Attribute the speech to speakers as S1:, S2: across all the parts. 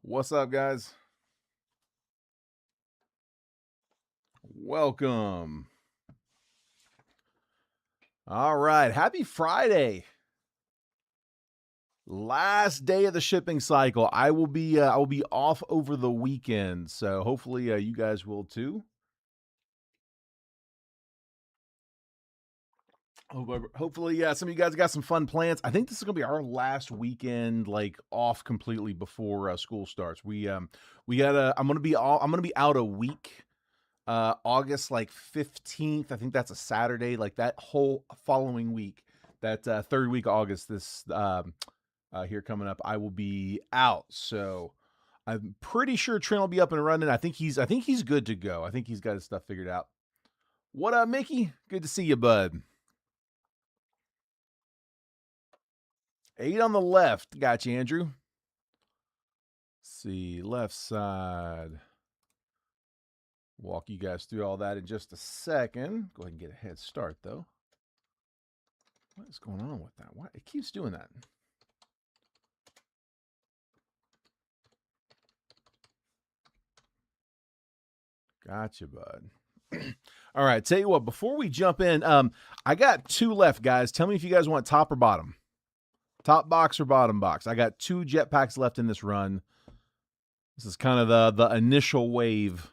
S1: What's up, guys? Welcome. All right. Happy Friday. Last day of the shipping cycle. I will be off over the weekend, so hopefully you guys will too. Hopefully, some of you guys got some fun plans. I think this is gonna be our last weekend, like off completely before school starts. We gotta. I'm gonna be out a week. August like 15th. I think that's a Saturday. Like that whole following week, that third week of August. This here coming up, I will be out. So I'm pretty sure Trent will be up and running. I think he's good to go. I think he's got his stuff figured out. What up, Mickey? Good to see you, bud. 8 on the left. Got you, Andrew. Let's see, left side. Walk you guys through all that in just a second. Go ahead and get a head start, though. What is going on with that? Why it keeps doing that? Gotcha, bud. All right, tell you what, before we jump in, I got 2 left, guys. Tell me if you guys want top or bottom. Top box or bottom box. I got 2 jetpacks left in this run. This is kind of the initial wave,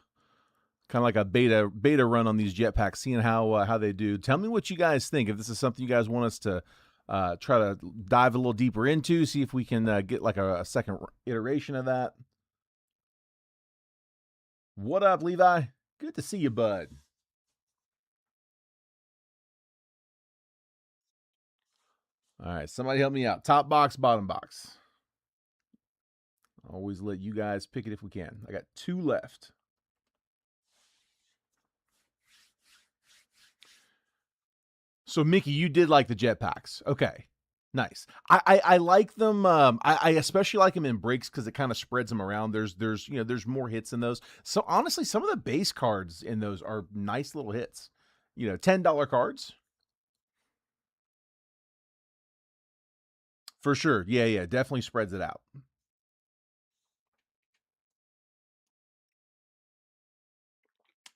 S1: kind of like a beta run on these jetpacks, seeing how they do. Tell me what you guys think. If this is something you guys want us to try to dive a little deeper into, see if we can get like a second iteration of that. What up, Levi? Good to see you, bud. All right, somebody help me out. Top box, bottom box. Always let you guys pick it if we can. I got 2 left. So, Mickey, you did like the jetpacks. Okay, nice. I like them. I especially like them in breaks because it kind of spreads them around. There's more hits in those. So honestly, some of the base cards in those are nice little hits. $10 cards for sure. Yeah, definitely spreads it out.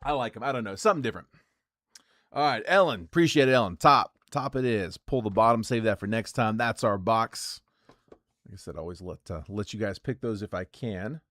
S1: I like them. I don't know, something different. All right, Ellen, appreciate it, Ellen. Top it is. Pull the bottom, save that for next time. That's our box. Like I said, always let you guys pick those if I can.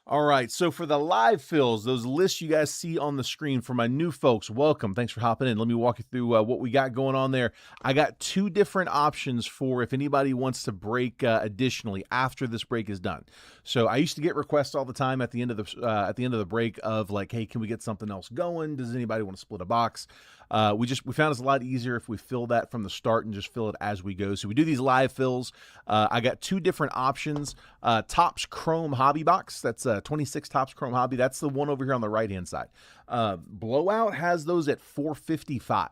S1: All right, so for the live fills, those lists you guys see on the screen, for my new folks, welcome. Thanks for hopping in. Let me walk you through what we got going on there. I got 2 different options for if anybody wants to break additionally after this break is done. So I used to get requests all the time at the end of the break of like, hey, can we get something else going? Does anybody want to split a box? We found it's a lot easier if we fill that from the start and just fill it as we go. So we do these live fills. I got 2 different options. Topps Chrome Hobby Box. That's 26 Topps Chrome Hobby. That's the one over here on the right-hand side. Blowout has those at $455.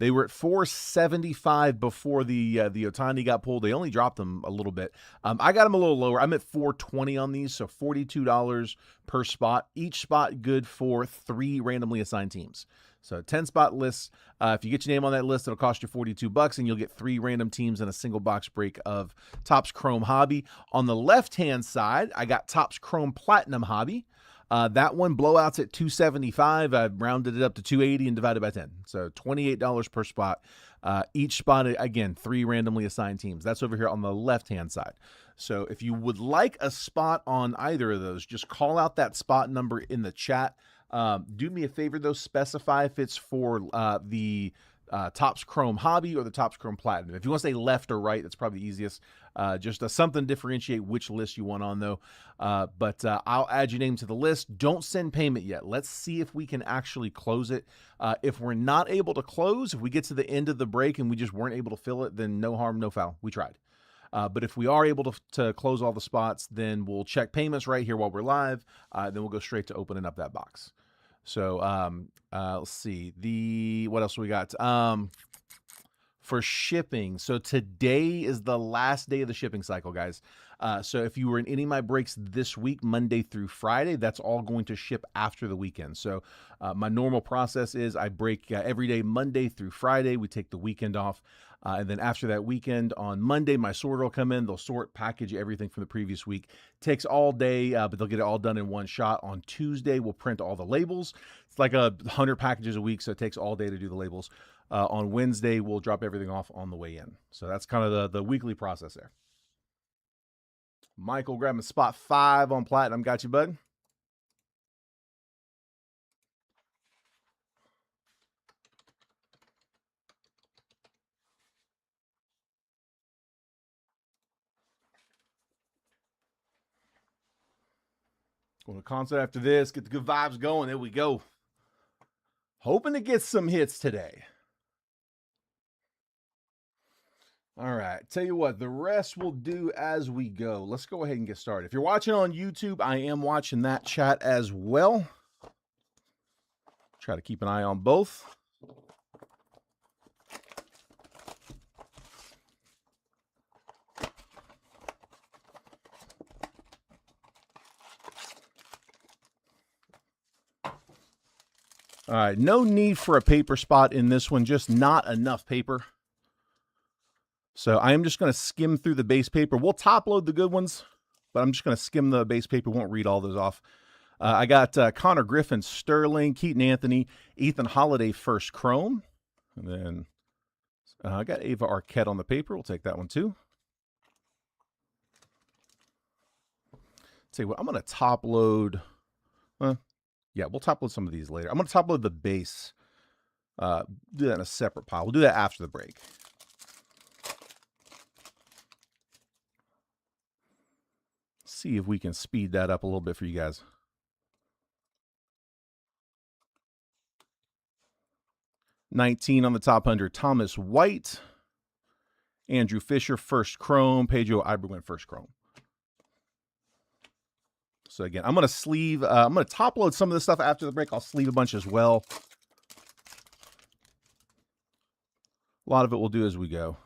S1: They were at $475 before the Otani got pulled. They only dropped them a little bit. I got them a little lower. I'm at $420 on these, so $42 per spot. Each spot good for 3 randomly assigned teams. So 10-spot lists. If you get your name on that list, it'll cost you $42, and you'll get 3 random teams in a single box break of Topps Chrome Hobby. On the left-hand side, I got Topps Chrome Platinum Hobby. That one, blowouts at $275. I rounded it up to $280 and divided by 10. So $28 per spot. Each spot, again, 3 randomly assigned teams. That's over here on the left-hand side. So if you would like a spot on either of those, just call out that spot number in the chat. Do me a favor, though. Specify if it's for the Topps Chrome Hobby or the Topps Chrome Platinum. If you want to say left or right, that's probably the easiest. Just something to differentiate which list you want on, though. But I'll add your name to the list. Don't send payment yet. Let's see if we can actually close it. If we're not able to close, if we get to the end of the break and we just weren't able to fill it, then no harm, no foul. We tried. But if we are able to close all the spots, then we'll check payments right here while we're live. Then we'll go straight to opening up that box. So let's see. What else we got? For shipping. So today is the last day of the shipping cycle, guys. So if you were in any of my breaks this week, Monday through Friday, that's all going to ship after the weekend. So my normal process is I break every day, Monday through Friday. We take the weekend off. And then after that weekend, on Monday, my sorter will come in. They'll sort, package everything from the previous week. Takes all day, but they'll get it all done in one shot. On Tuesday, we'll print all the labels. It's like 100 packages a week, so it takes all day to do the labels. On Wednesday, we'll drop everything off on the way in. So that's kind of the weekly process there. Michael grabbing spot 5 on Platinum. Got you, bud. Going to concert after this. Get the good vibes going. There we go. Hoping to get some hits today. All right. Tell you what, the rest we'll do as we go. Let's go ahead and get started. If you're watching on YouTube, I am watching that chat as well. Try to keep an eye on both. All right, no need for a paper spot in this one, just not enough paper. So I am just going to skim through the base paper. We'll top load the good ones, but I'm just going to skim the base paper. Won't read all those off. I got Connor Griffin, Sterling, Keaton Anthony, Ethan Holiday, first chrome. And then I got Ava Arquette on the paper. We'll take that one too. Tell you what, I'm going to top load. Yeah, we'll top load some of these later. I'm going to top load the base. Do that in a separate pile. We'll do that after the break. See if we can speed that up a little bit for you guys. $19 on the top 100, Thomas White. Andrew Fisher, first chrome. Pedro Iberwin, first chrome. So again, I'm going to sleeve, I'm going to top load some of this stuff after the break. I'll sleeve a bunch as well. A lot of it we'll do as we go.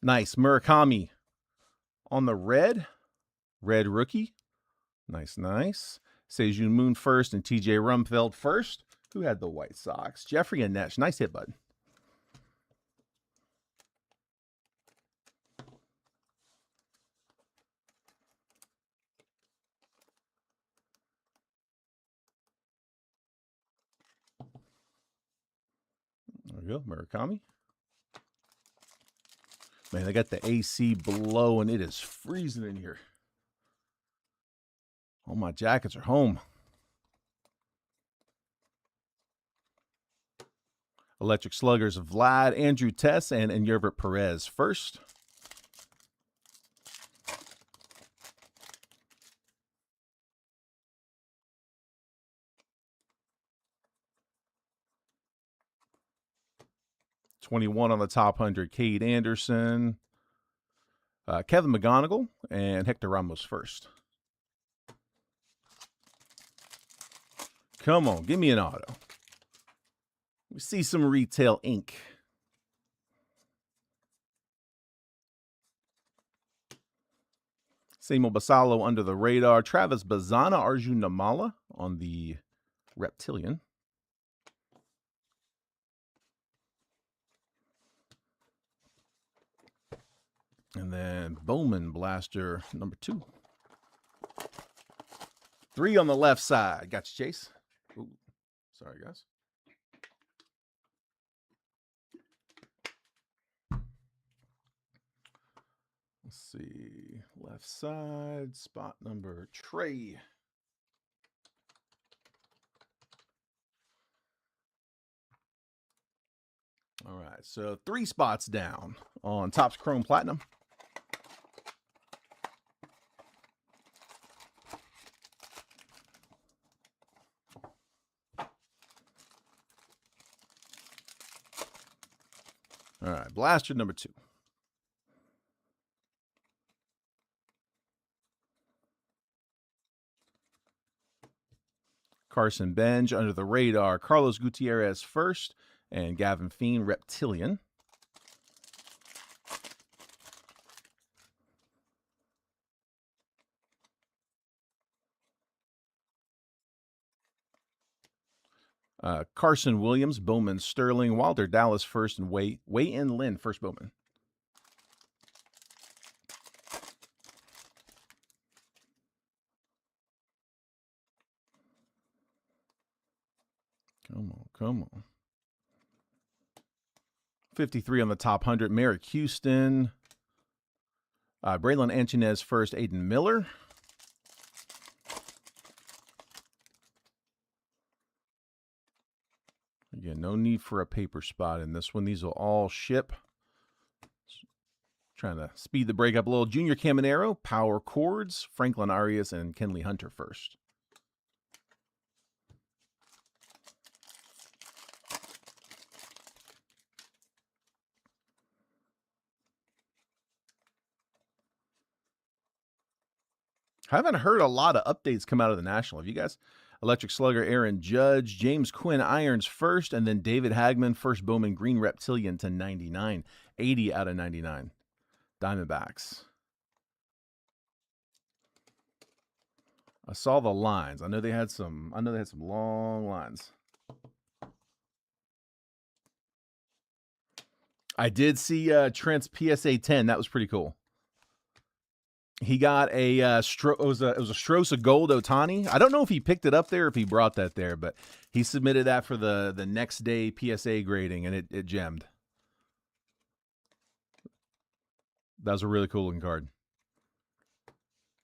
S1: Nice. Murakami on the red rookie. Nice, nice. Sejun Moon first and TJ Rumfeld first. Who had the White Sox? Jeffrey and Nesh. Nice hit, bud. There we go, Murakami. Man, they got the AC blowing. It is freezing in here. All my jackets are home. Electric Sluggers, Vlad, Andrew Tess, and Yervert Perez first. $21 on the top 100, Cade Anderson, Kevin McGonigal, and Hector Ramos first. Come on, give me an auto. We see some retail ink. Samuel Basalo under the radar. Travis Bazana, Arjun Namala on the Reptilian. And then Bowman Blaster number 2. 3 on the left side. Got you, Chase. Ooh, sorry, guys. Let's see. Left side, spot number Trey. All right, so 3 spots down on Topps Chrome Platinum. All right, Blaster number 2. Carson Benj under the radar. Carlos Gutierrez first, and Gavin Fiend Reptilian. Carson Williams, Bowman Sterling, Wilder Dallas first, and Wei-In Lin first Bowman. Come on. 53 on the top 100, Merrick Houston. Braylon Antunez first, Aiden Miller. Again, no need for a paper spot in this one. These will all ship. Trying to speed the break up a little. Junior Caminero, Power Chords, Franklin Arias, and Kenley Hunter first. Haven't heard a lot of updates come out of the National. Have you guys? Electric Slugger, Aaron Judge, James Quinn, Irons first, and then David Hagman, first Bowman Green Reptilian to 99. 80 out of 99. Diamondbacks. I saw the lines. I know they had some long lines. I did see Trent's PSA 10. That was pretty cool. He got a it was a Strosa Gold Ohtani. I don't know if he picked it up there or if he brought that there, but he submitted that for the next day PSA grading, and it gemmed. That was a really cool looking card.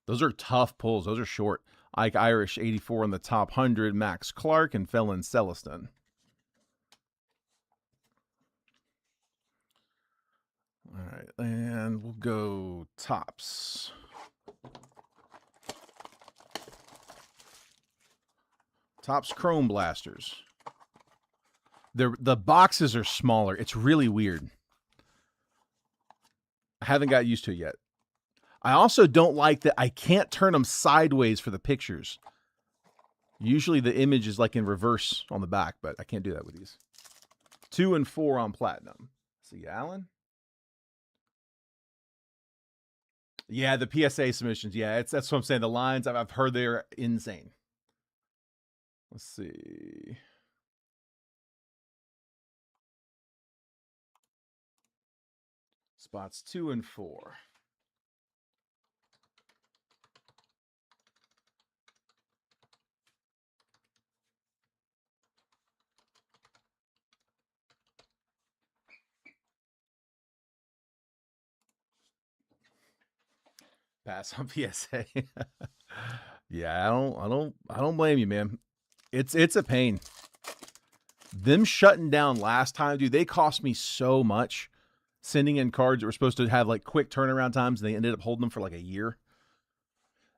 S1: Those are tough pulls. Those are short. Ike Irish, 84 on the top 100. Max Clark and Felon Celestin. All right, and we'll go tops. Tops Chrome Blasters. The boxes are smaller. It's really weird. I haven't got used to it yet. I also don't like that I can't turn them sideways for the pictures. Usually the image is like in reverse on the back, but I can't do that with these. 2 and 4 on platinum. See, Alan? Yeah, the PSA submissions. Yeah, that's what I'm saying. The lines, I've heard they're insane. Let's see. Spots 2 and 4. Pass on PSA. Yeah, I don't blame you, man. It's a pain. Them shutting down last time, dude, they cost me so much. Sending in cards that were supposed to have like quick turnaround times, and they ended up holding them for like a year.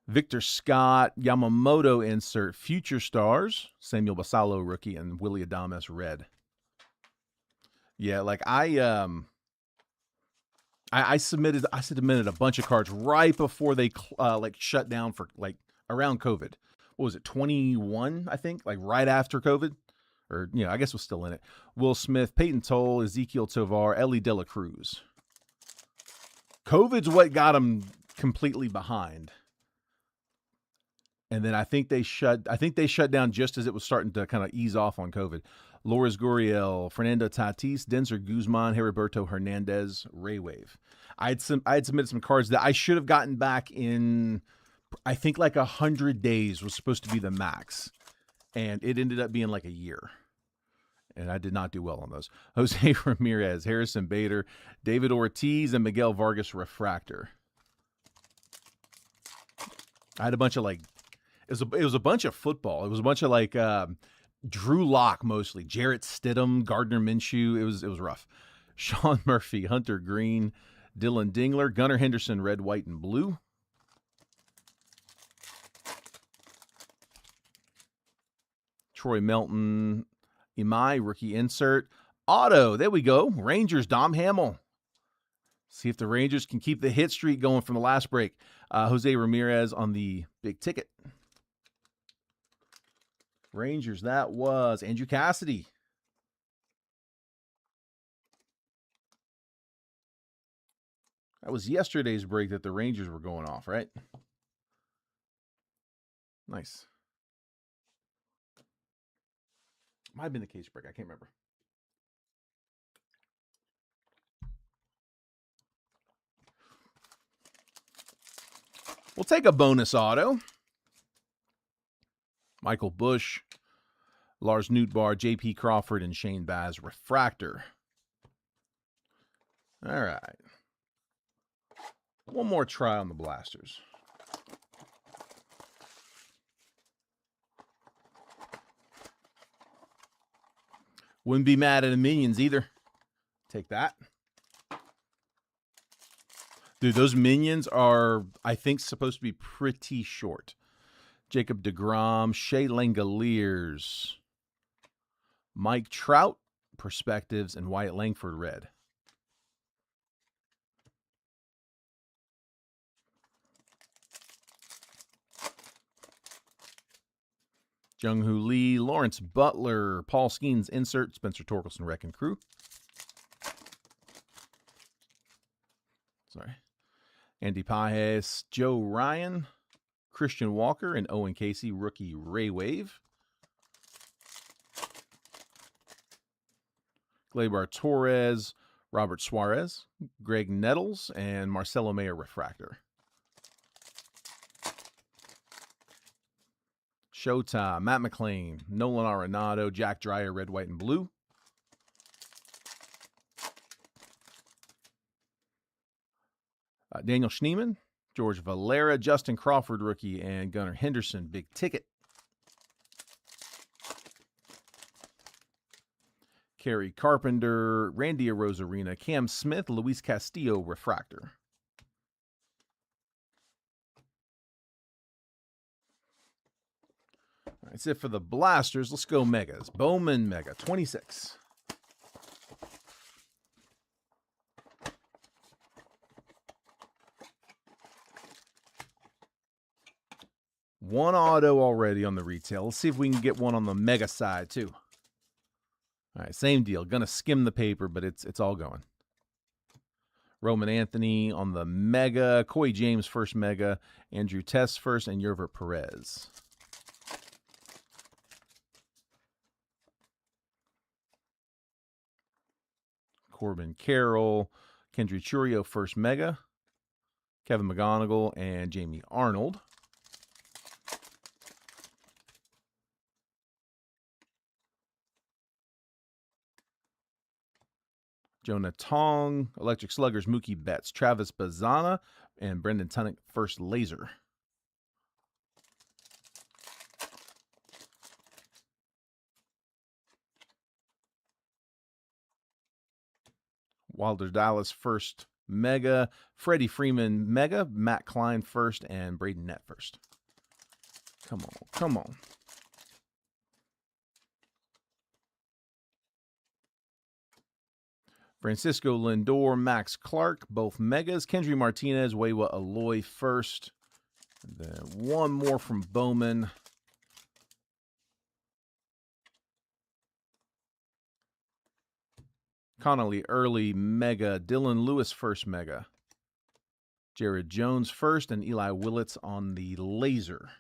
S1: Victor Scott, Yamamoto insert, Future Stars, Samuel Basallo rookie, and Willie Adames red. Yeah, like I submitted a bunch of cards right before they like shut down for like around COVID. What was it, 21, I think? Like right after COVID? Or, you know, I guess was still in it. Will Smith, Peyton Toll, Ezekiel Tovar, Ellie De La Cruz. COVID's what got them completely behind. And then I think they shut down just as it was starting to kind of ease off on COVID. Loris Gurriel, Fernando Tatis, Denzer Guzman, Heriberto Hernandez, Ray Wave. I had submitted some cards that I should have gotten back in, I think like 100 days was supposed to be the max. And it ended up being like a year. And I did not do well on those. Jose Ramirez, Harrison Bader, David Ortiz, and Miguel Vargas Refractor. I had a bunch of like, it was a bunch of football. It was a bunch of like Drew Lock mostly, Jarrett Stidham, Gardner Minshew. It was rough. Sean Murphy, Hunter Green, Dylan Dingler, Gunnar Henderson, red, white, and blue. Troy Melton, Imai, rookie insert. Auto, there we go. Rangers, Dom Hamill. See if the Rangers can keep the hit streak going from the last break. Jose Ramirez on the big ticket. Rangers, that was Andrew Cassidy. That was yesterday's break that the Rangers were going off, right? Nice. Might have been the case break. I can't remember. We'll take a bonus auto. Michael Bush, Lars Nootbaar, J.P. Crawford, and Shane Baz refractor. All right. One more try on the blasters. Wouldn't be mad at the minions either. Take that. Dude, those minions are, I think, supposed to be pretty short. Jacob deGrom, Shea Langoliers, Mike Trout, Perspectives, and Wyatt Langford red. Jung-Hoo Lee, Lawrence Butler, Paul Skeens insert, Spencer Torkelson Wreck and Crew. Sorry. Andy Pajes, Joe Ryan, Christian Walker, and Owen Casey, rookie Ray Wave. Gleyber Torres, Robert Suarez, Greg Nettles, and Marcelo Mayer refractor. Showtime, Matt McClain, Nolan Arenado, Jack Dreyer, red, white, and blue. Daniel Schneemann, George Valera, Justin Crawford, rookie, and Gunnar Henderson, big ticket. Kerry Carpenter, Randy Arozarena, Cam Smith, Luis Castillo, refractor. That's it for the blasters. Let's go megas. Bowman Mega, 26. One auto already on the retail. Let's see if we can get one on the mega side too. All right, same deal. Gonna skim the paper, but it's all going. Roman Anthony on the mega. Coy James first mega. Andrew Tess first, and Yervert Perez. Corbin Carroll, Kendry Churio first mega. Kevin McGonigal and Jamie Arnold. Jonah Tong, Electric Sluggers, Mookie Betts, Travis Bazana, and Brendan Tunick first laser. Wilder Dallas first mega, Freddie Freeman mega, Matt Klein first, and Braden Nett first. Come on, come on. Francisco Lindor, Max Clark, both megas. Kendry Martinez, Wewa Aloy first. And then one more from Bowman. Connolly early mega. Dylan Lewis first mega. Jared Jones first, and Eli Willits on the laser.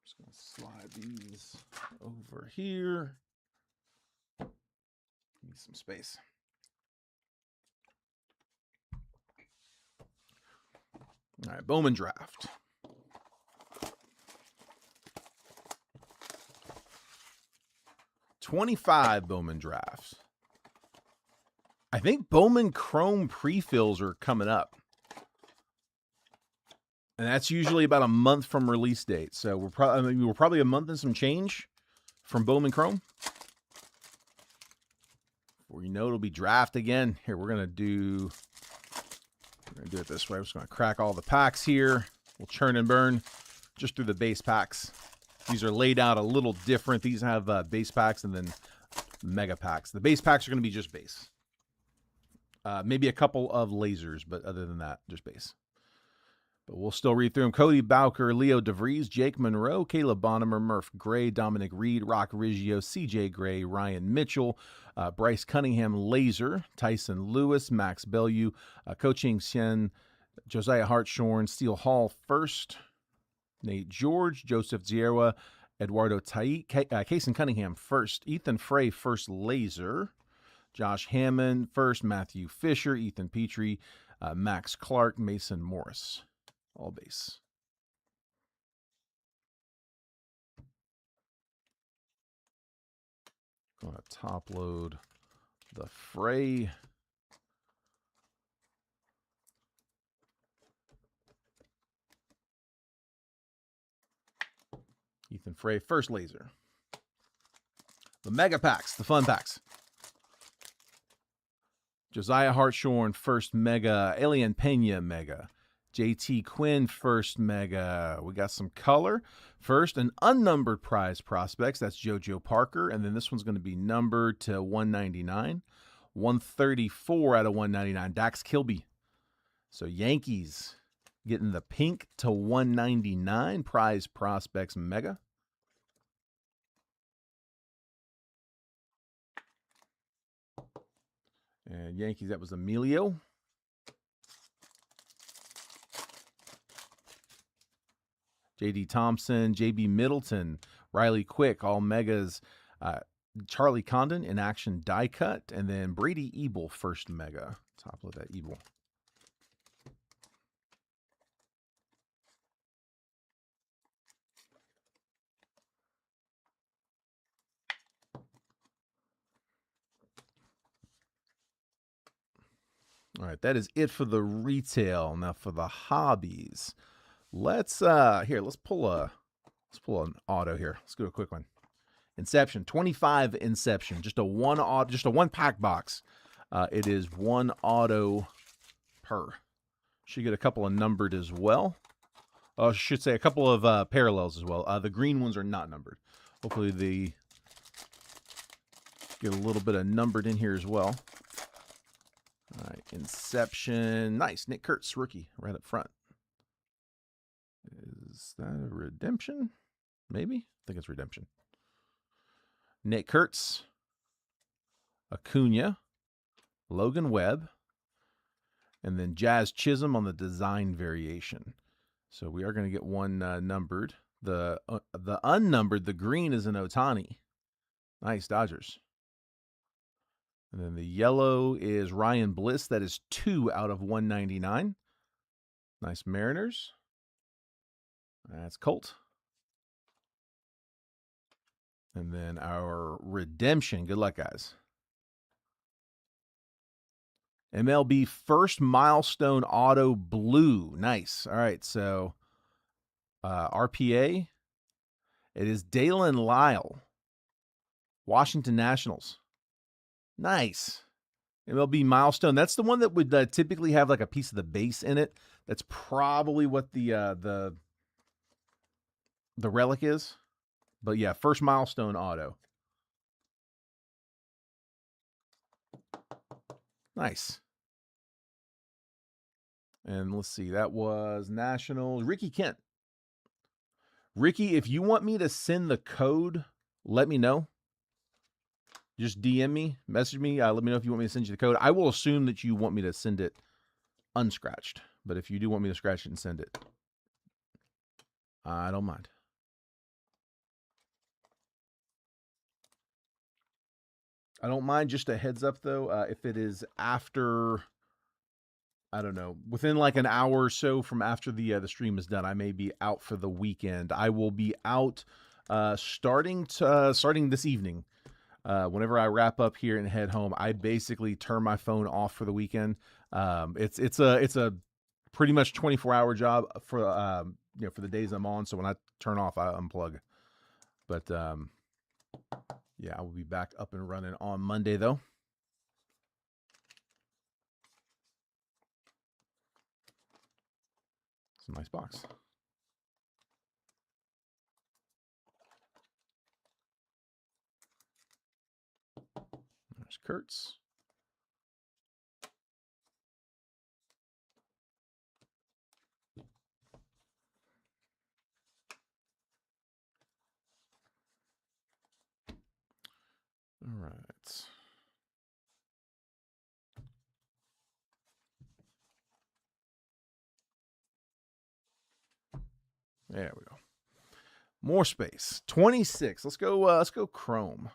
S1: Just going to slide these over here. Need some space. All right, Bowman draft. $25 Bowman drafts. I think Bowman Chrome pre-fills are coming up. And that's usually about a month from release date. So we're probably a month and some change from Bowman Chrome. Before you know, it'll be draft again. Here, we're gonna do it this way. I'm just gonna crack all the packs here. We'll churn and burn just through the base packs. These are laid out a little different. These have base packs and then mega packs. The base packs are gonna be just base. Maybe a couple of lasers, but other than that, just base. But we'll still read through them. Cody Bowker, Leo DeVries, Jake Monroe, Caleb Bonnemer, Murph Gray, Dominic Reed, Rock Riggio, CJ Gray, Ryan Mitchell, Bryce Cunningham, Laser, Tyson Lewis, Max Bellew, Coaching Sien, Josiah Hartshorn, Steele Hall first, Nate George, Joseph Zierwa, Eduardo Tait, Kason Cunningham first, Ethan Frey first, Laser, Josh Hammond first, Matthew Fisher, Ethan Petrie, Max Clark, Mason Morris. All base. Going to top load the Frey. Ethan Frey, first Laser. The mega packs, the fun packs. Josiah Hartshorn, first mega. Alien Pena, mega. JT Quinn, first mega. We got some color. First, an unnumbered prize prospects. That's JoJo Parker. And then this one's going to be numbered to 199. 134 out of 199. Dax Kilby. So Yankees getting the pink to 199. Prize prospects mega. And Yankees, that was Emilio. J.D. Thompson, J.B. Middleton, Riley Quick, all megas. Charlie Condon in action die cut. And then Brady Ebel, first mega. Top of that Ebel. All right, that is it for the retail. Now for the hobbies. Let's pull an auto here. Let's do a quick one. Inception, 25 Inception, just a one pack box. It is one auto per. Should get a couple of numbered as well. I should say a couple of parallels as well. The green ones are not numbered. Hopefully they get a little bit of numbered in here as well. All right, Inception. Nice. Nick Kurtz, rookie, right up front. Is that a redemption? Maybe? I think it's redemption. Nick Kurtz, Acuna, Logan Webb, and then Jazz Chisholm on the design variation. So we are going to get one numbered. The unnumbered, the green is an Ohtani. Nice, Dodgers. And then the yellow is Ryan Bliss. That is 2 out of 199. Nice, Mariners. That's Colt. And then our redemption. Good luck, guys. MLB first milestone auto blue. Nice. All right, so RPA. It is Dalen Lyle, Washington Nationals. Nice. MLB milestone. That's the one that would typically have like a piece of the base in it. That's probably what the relic is. But yeah, first milestone auto. Nice. And let's see, that was Nationals. Ricky Kent. Ricky, if you want me to send the code, let me know. Just DM me, message me. Let me know if you want me to send you the code. I will assume that you want me to send it unscratched. But if you do want me to scratch it and send it, I don't mind. I don't mind. Just a heads up, though, if it is after, I don't know, within like an hour or so from after the stream is done, I may be out for the weekend. I will be out starting this evening. Whenever I wrap up here and head home, I basically turn my phone off for the weekend. It's a pretty much 24-hour job for for the days I'm on. So when I turn off, I unplug. But yeah, I will be back up and running on Monday though. It's a nice box. There's Kurtz. All right. There we go. More space. 26. Let's go. Let's go Chrome.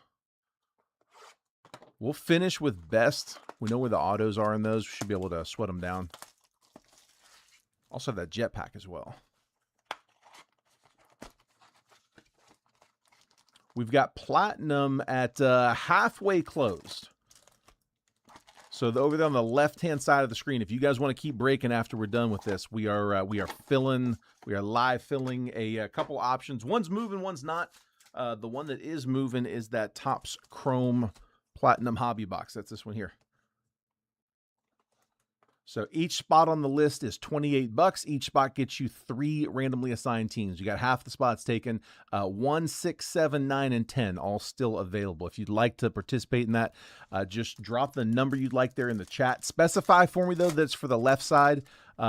S1: We'll finish with best. We know where the autos are in those. We should be able to sweat them down. Also have that jetpack as well. We've got platinum at halfway closed. So over there on the left-hand side of the screen, if you guys want to keep breaking after we're done with this, we are live filling a couple options. One's moving, one's not. The one that is moving is that Topps Chrome Platinum Hobby Box. That's this one here. So each spot on the list is $28. Each spot gets you 3 randomly assigned teams. You got half the spots taken. 1, 6, 7, 9, and 10 all still available. If you'd like to participate in that, just drop the number you'd like there in the chat. Specify for me, though, that's for the left side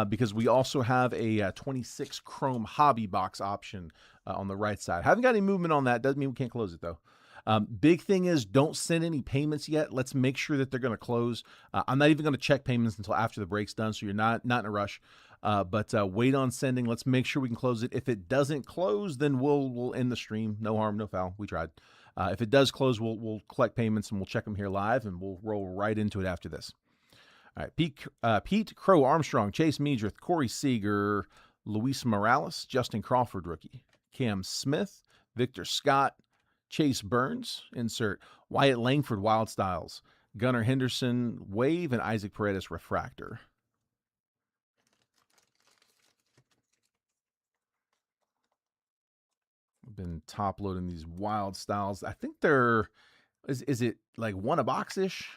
S1: because we also have a 26 Chrome Hobby Box option on the right side. Haven't got any movement on that. Doesn't mean we can't close it, though. Big thing is don't send any payments yet. Let's make sure that they're going to close. I'm not even going to check payments until after the break's done, so you're not in a rush. But wait on sending. Let's make sure we can close it. If it doesn't close, then we'll end the stream. No harm, no foul. We tried. If it does close, we'll collect payments and we'll check them here live, and we'll roll right into it after this. All right, Pete Crow Armstrong, Chase Meadrith, Corey Seager, Luis Morales, Justin Crawford rookie, Cam Smith, Victor Scott, Chase Burns, insert Wyatt Langford Wild Styles, Gunnar Henderson Wave, and Isaac Paredes Refractor. I've been top loading these Wild Styles. I think they're, is it like one a box-ish?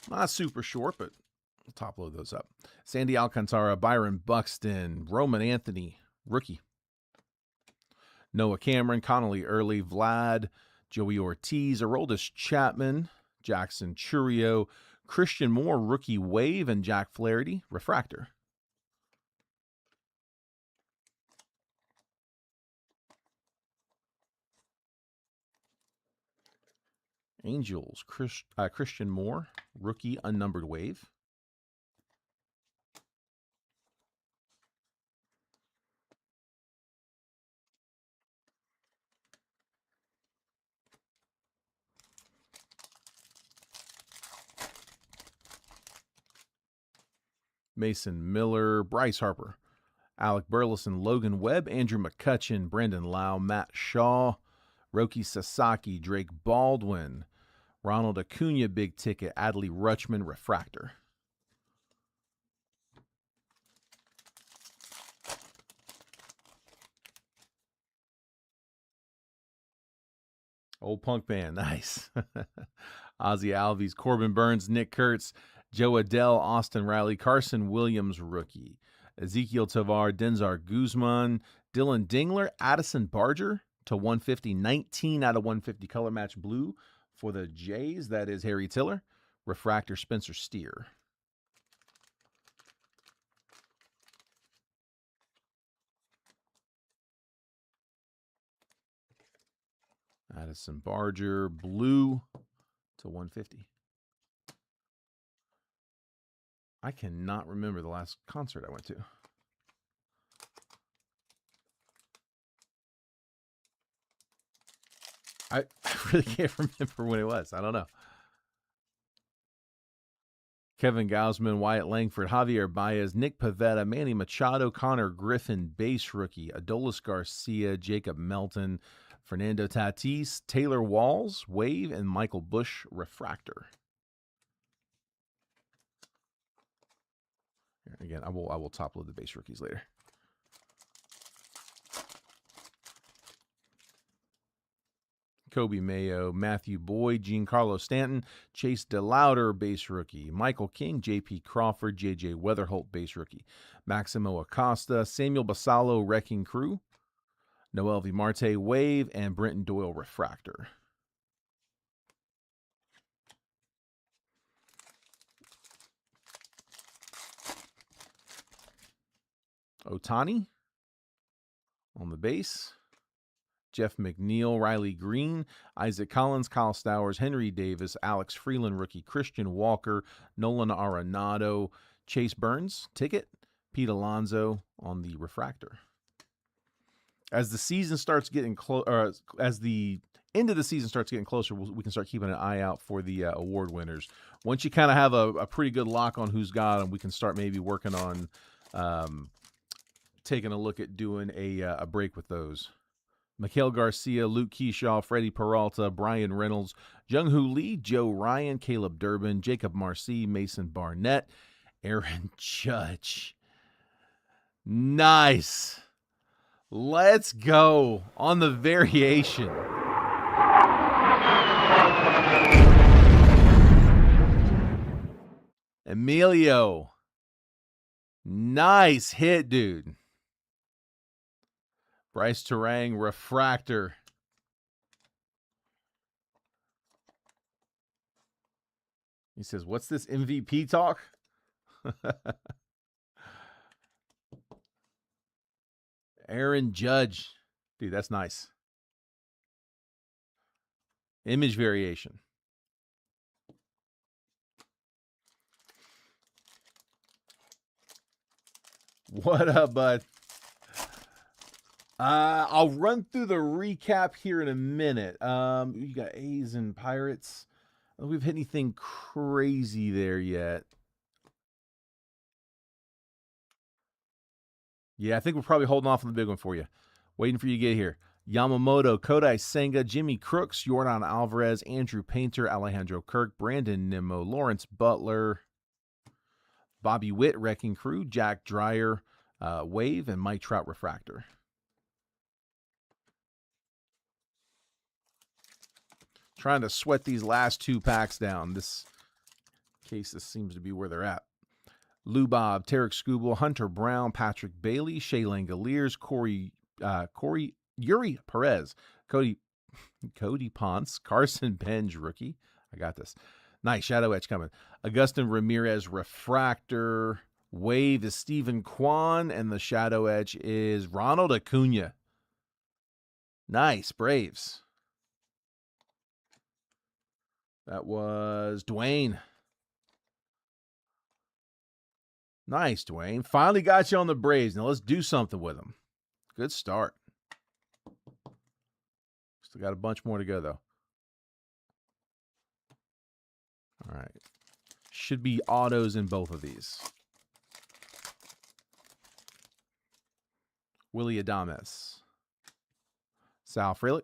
S1: Not super short, but we'll top load those up. Sandy Alcantara, Byron Buxton, Roman Anthony, rookie. Noah Cameron, Connolly Early, Vlad, Joey Ortiz, Aroldis Chapman, Jackson Churio, Christian Moore, rookie Wave, and Jack Flaherty, Refractor. Angels, Christian Moore, rookie unnumbered Wave. Mason Miller, Bryce Harper, Alec Burleson, Logan Webb, Andrew McCutcheon, Brandon Lau, Matt Shaw, Roki Sasaki, Drake Baldwin, Ronald Acuna, big ticket, Adley Rutschman, Refractor. Old Punk Band, nice. Ozzy Alves, Corbin Burns, Nick Kurtz, Joe Adele, Austin Riley, Carson Williams, rookie. Ezekiel Tovar, Denzar Guzman, Dylan Dingler, Addison Barger to 150, 19 out of 150 color match blue for the Jays. That is Harry Tiller. Refractor, Spencer Steer. Addison Barger, blue to 150. I cannot remember the last concert I went to. I really can't remember when it was. I don't know. Kevin Gausman, Wyatt Langford, Javier Baez, Nick Pivetta, Manny Machado, Connor Griffin, base rookie, Adolis Garcia, Jacob Melton, Fernando Tatis, Taylor Walls, Wave, and Michael Busch, Refractor. Again, I will top load the base rookies later. Kobe Mayo, Matthew Boyd, Giancarlo Stanton, Chase DeLauder, base rookie, Michael King, J.P. Crawford, J.J. Weatherholt, base rookie, Maximo Acosta, Samuel Basallo, Wrecking Crew, Noel V. Marte, Wave, and Brenton Doyle, Refractor. Otani on the base. Jeff McNeil, Riley Green, Isaac Collins, Kyle Stowers, Henry Davis, Alex Freeland, rookie Christian Walker, Nolan Arenado, Chase Burns, ticket, Pete Alonso on the refractor. As the season starts getting as the end of the season starts getting closer, we can start keeping an eye out for the award winners. Once you kind of have a pretty good lock on who's got them, we can start maybe working on taking a look at doing a break with those. Mikael Garcia, Luke Keyshaw, Freddie Peralta, Brian Reynolds, Jung-Hoo Lee, Joe Ryan, Caleb Durbin, Jacob Marcy, Mason Barnett, Aaron Judge. Nice. Let's go on the variation. Emilio. Nice hit, dude. Bryce Terang, refractor. He says, what's this MVP talk? Aaron Judge. Dude, that's nice. Image variation. What up, bud? I'll run through the recap here in a minute. You got A's and Pirates. I don't think we've hit anything crazy there yet. Yeah, I think we're probably holding off on the big one for you. Waiting for you to get here. Yamamoto, Kodai Senga, Jimmy Crooks, Yordan Alvarez, Andrew Painter, Alejandro Kirk, Brandon Nimmo, Lawrence Butler, Bobby Witt, Wrecking Crew, Jack Dreyer, Wave, and Mike Trout, refractor. Trying to sweat these last two packs down. This seems to be where they're at. Lou Bob, Tarek Skubal, Hunter Brown, Patrick Bailey, Shea Langoliers, Yuri Perez, Cody Ponce, Carson Benj, rookie. I got this. Nice shadow etch coming. Augustin Ramirez, refractor. Wave is Stephen Kwan, and the shadow etch is Ronald Acuna. Nice, Braves. That was Dwayne. Nice, Dwayne. Finally got you on the Braves. Now let's do something with them. Good start. Still got a bunch more to go, though. All right. Should be autos in both of these. Willie Adames. Sal Frelick.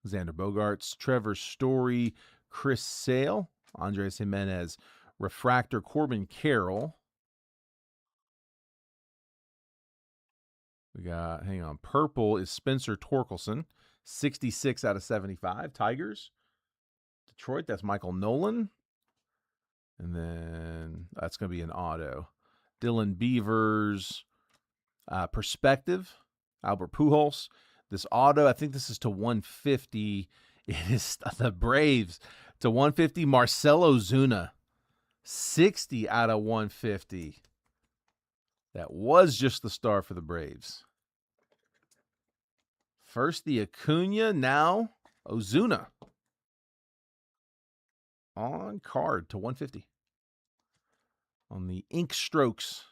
S1: Xander Bogaerts. Trevor Story. Chris Sale. Andres Jimenez. Refractor Corbin Carroll. We got, hang on, purple is Spencer Torkelson, 66 out of 75. Tigers. Detroit, that's Michael Nolan. And then that's going to be an auto. Dylan Beavers, Perspective, Albert Pujols. This auto, I think this is to 150. It is the Braves to 150. Marcelo Zuna, 60 out of 150. That was just the star for the Braves. First the Acuna, now Ozuna. On card to 150. On the ink strokes.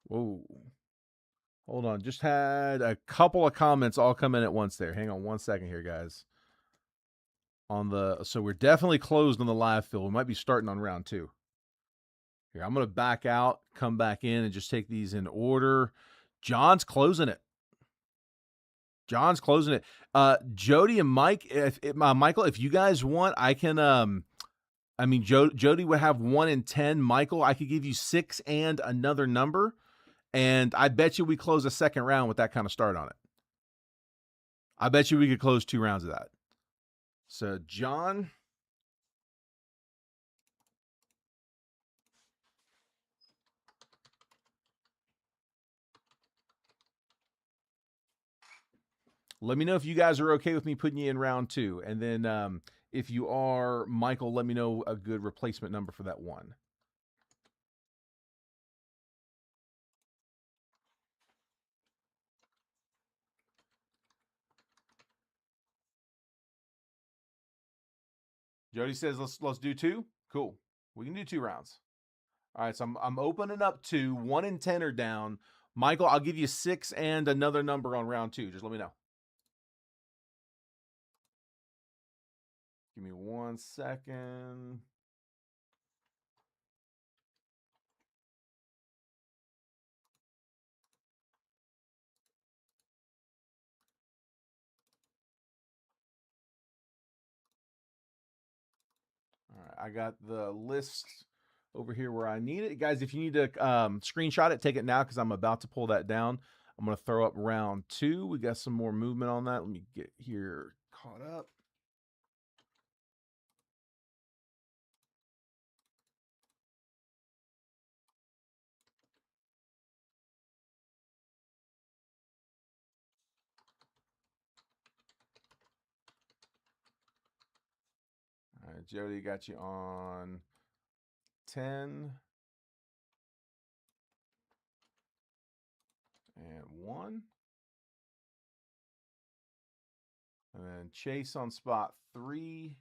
S1: Whoa. Hold on. Just had a couple of comments all come in at once there. Hang on one second here, guys. So we're definitely closed on the live fill. We might be starting on round 2. Here, I'm going to back out, come back in, and just take these in order. John's closing it. Jody and Mike, Michael, if you guys want, I can. Jody would have 1 in 10. Michael, I could give you 6 and another number, and I bet you we close a second round with that kind of start on it. I bet you we could close 2 rounds of that. So, John. Let me know if you guys are okay with me putting you in round 2. And then If you are, Michael, let me know a good replacement number for that 1. Jody says let's do 2. Cool. We can do 2 rounds. All right, so I'm opening up 2. 1 and 10 are down. Michael, I'll give you 6 and another number on round 2. Just let me know. Give me 1 second. All right, I got the list over here where I need it. Guys, if you need to screenshot it, take it now because I'm about to pull that down. I'm going to throw up round 2. We got some more movement on that. Let me get here caught up. All right, Jody, got you on 10 and 1. And then Chase on spot 3.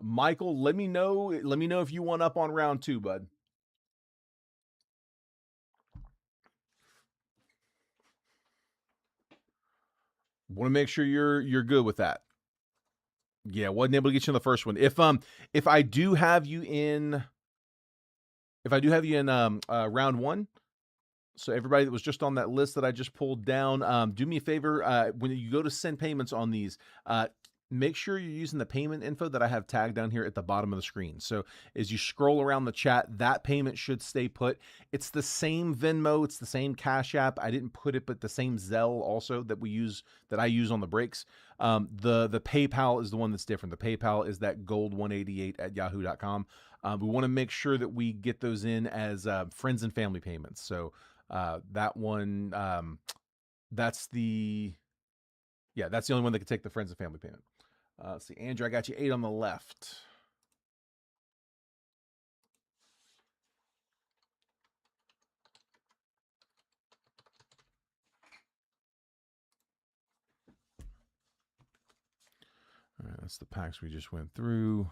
S1: Michael, let me know if you want up on round 2, bud. Want to make sure you're good with that. Yeah, wasn't able to get you in the first one. If I do have you in round 1, so everybody that was just on that list that I just pulled down, do me a favor, when you go to send payments on these, make sure you're using the payment info that I have tagged down here at the bottom of the screen. So as you scroll around the chat, that payment should stay put. It's the same Venmo, it's the same Cash App. I didn't put it, but the same Zelle also that I use on the breaks. The PayPal is the one that's different. The PayPal is that gold188@yahoo.com. We want to make sure that we get those in as friends and family payments. So that one, that's the only one that can take the friends and family payment. Let's see, Andrew, I got you 8 on the left. All right, that's the packs we just went through.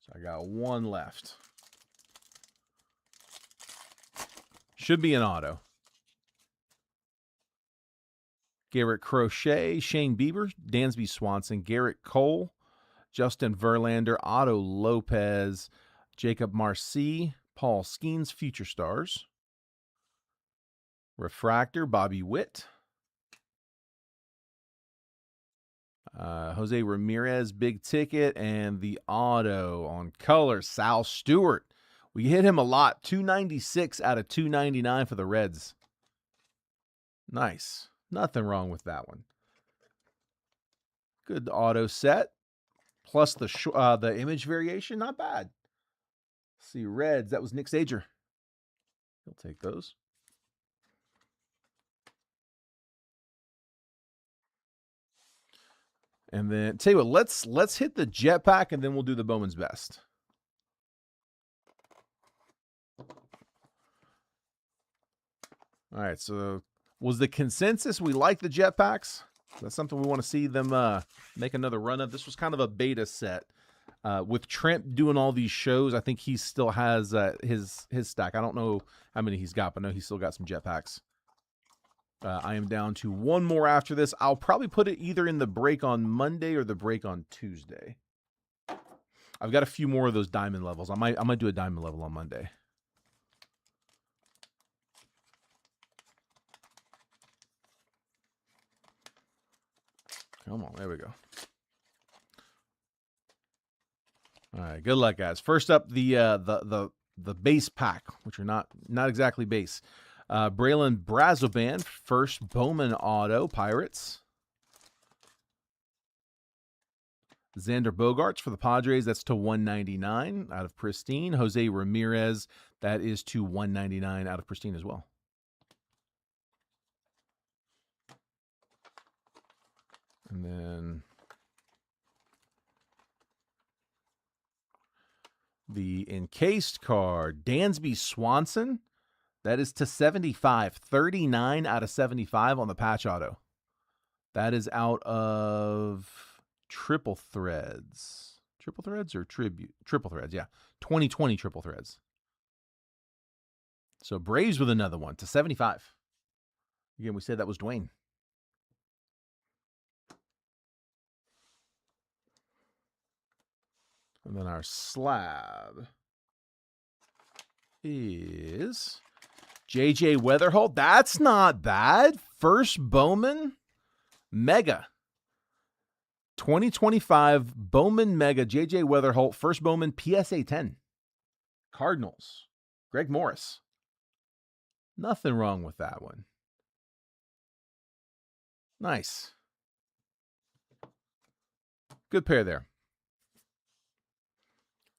S1: So I got 1 left. Should be an auto. Garrett Crochet, Shane Bieber, Dansby Swanson, Garrett Cole, Justin Verlander, Otto Lopez, Jacob Marcy, Paul Skeens, Future Stars. Refractor, Bobby Witt. Jose Ramirez, big ticket, and the auto on color, Sal Stewart. We hit him a lot, 296 out of 299 for the Reds. Nice. Nothing wrong with that one. Good auto set. Plus the image variation, not bad. Let's see, Reds, that was Nick Sager. He'll take those. And then, tell you what, let's hit the jetpack, and then we'll do the Bowman's Best. All right, so was the consensus we like the jetpacks? That's something we want to see them make another run of. This was kind of a beta set. With Trent doing all these shows, I think he still has his stack. I don't know how many he's got, but I know he's still got some jetpacks. I am down to 1 more after this. I'll probably put it either in the break on Monday or the break on Tuesday. I've got a few more of those diamond levels. I might do a diamond level on Monday. Come on, there we go. All right, good luck, guys. First up, the base pack, which are not exactly base. Braylon Brazoban, first Bowman auto, Pirates. Xander Bogaerts for the Padres, that's to 199 out of Pristine. Jose Ramirez, that is to 199 out of Pristine as well. And then the encased card, Dansby Swanson. That is to 75. 39 out of 75 on the patch auto. That is out of Triple Threads. Triple Threads or Tribute? Triple Threads, yeah. 2020 Triple Threads. So Braves with another one to 75. Again, we said that was Dwayne. And then our slab is JJ Weatherholt. That's not bad. First Bowman Mega. 2025 Bowman Mega, JJ Weatherholt. First Bowman PSA 10. Cardinals. Greg Morris. Nothing wrong with that one. Nice. Good pair there.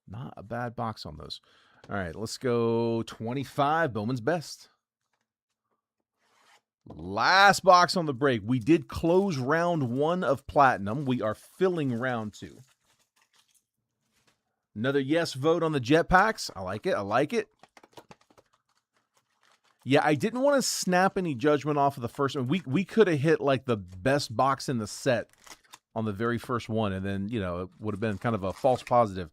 S1: Not a bad box on those. All right, let's go 25. Bowman's Best. Last box on the break. We did close round 1 of Platinum. We are filling round 2. Another yes vote on the Jetpacks. I like it. I like it. Yeah, I didn't want to snap any judgment off of the first one. We could have hit like the best box in the set on the very first one, and then, you know, it would have been kind of a false positive.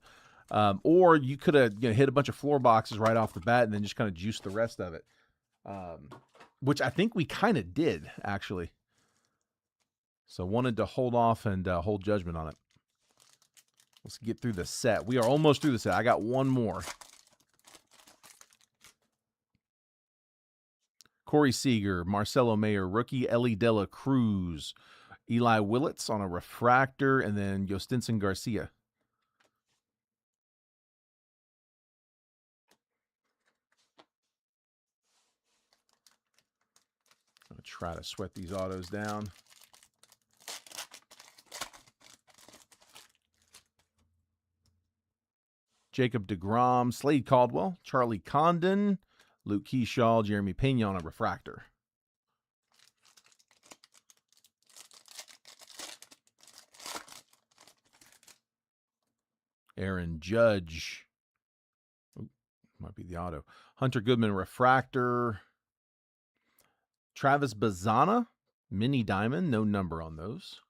S1: Or you could have, you know, hit a bunch of floor boxes right off the bat and then just kind of juice the rest of it. Which I think we kind of did, actually. So wanted to hold off and hold judgment on it. Let's get through the set. We are almost through the set. I got one more. Corey Seager, Marcelo Mayer, rookie Ellie Dela Cruz, Eli Willits on a refractor, and then Yostinson Garcia. I'm going to try to sweat these autos down. Jacob deGrom, Slade Caldwell, Charlie Condon, Luke Keyshaw, Jeremy Pena on a refractor. Aaron Judge. Ooh, might be the auto. Hunter Goodman refractor. Travis Bazana, mini diamond, no number on those.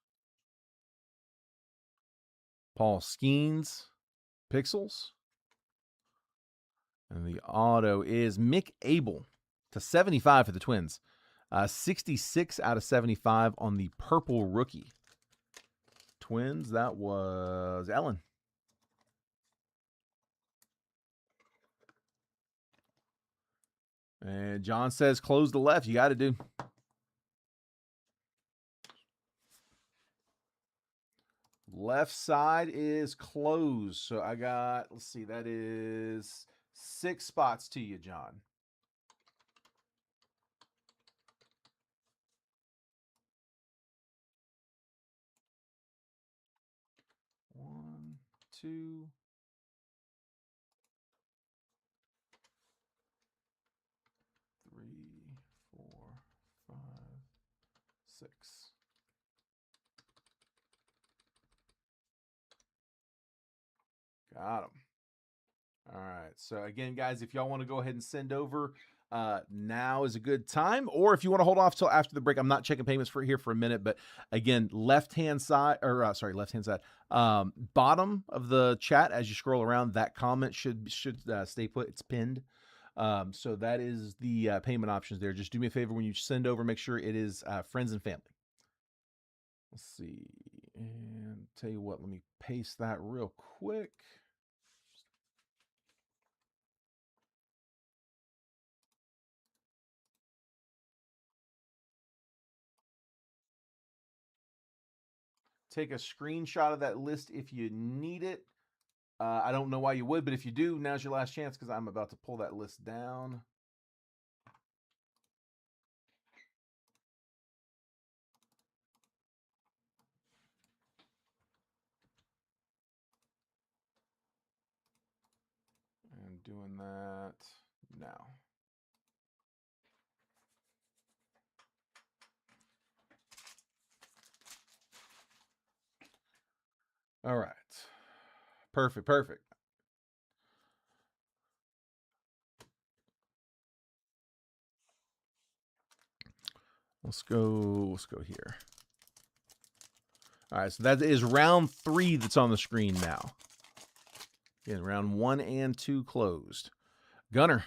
S1: Paul Skeens, pixels. And the auto is Mick Abel to 75 for the Twins. 66 out of 75 on the purple rookie. Twins, that was Ellen. And John says, close the left. You got to do. Left side is closed. So I got, let's see, that is 6 spots to you, John. One, two, three, 4, 5, 6. Got them. All right. So again, guys, if y'all want to go ahead and send over, now is a good time. Or if you want to hold off till after the break, I'm not checking payments for here for a minute. But again, left-hand side, or left-hand side, bottom of the chat as you scroll around, that comment should stay put. It's pinned. So that is the payment options there. Just do me a favor when you send over, make sure it is friends and family. Let's see. And tell you what, let me paste that real quick. Take a screenshot of that list if you need it. I don't know why you would, but if you do, now's your last chance because I'm about to pull that list down. And doing that now. All right. Perfect, perfect. Let's go here. All right, so that is round 3 that's on the screen now. Again, round 1 and 2 closed. Gunner,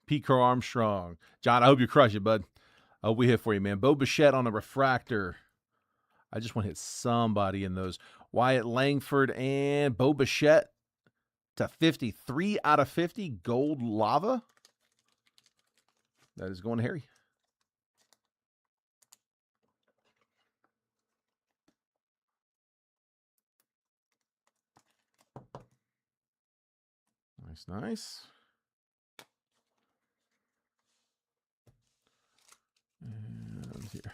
S1: Pete Crow Armstrong. John, I hope you crush it, bud. I hope we hit for you, man. Bo Bichette on a refractor. I just want to hit somebody in those. Wyatt Langford and Bo Bichette to 53 out of 50. Gold lava. That is going to Harry. Nice, nice. And here.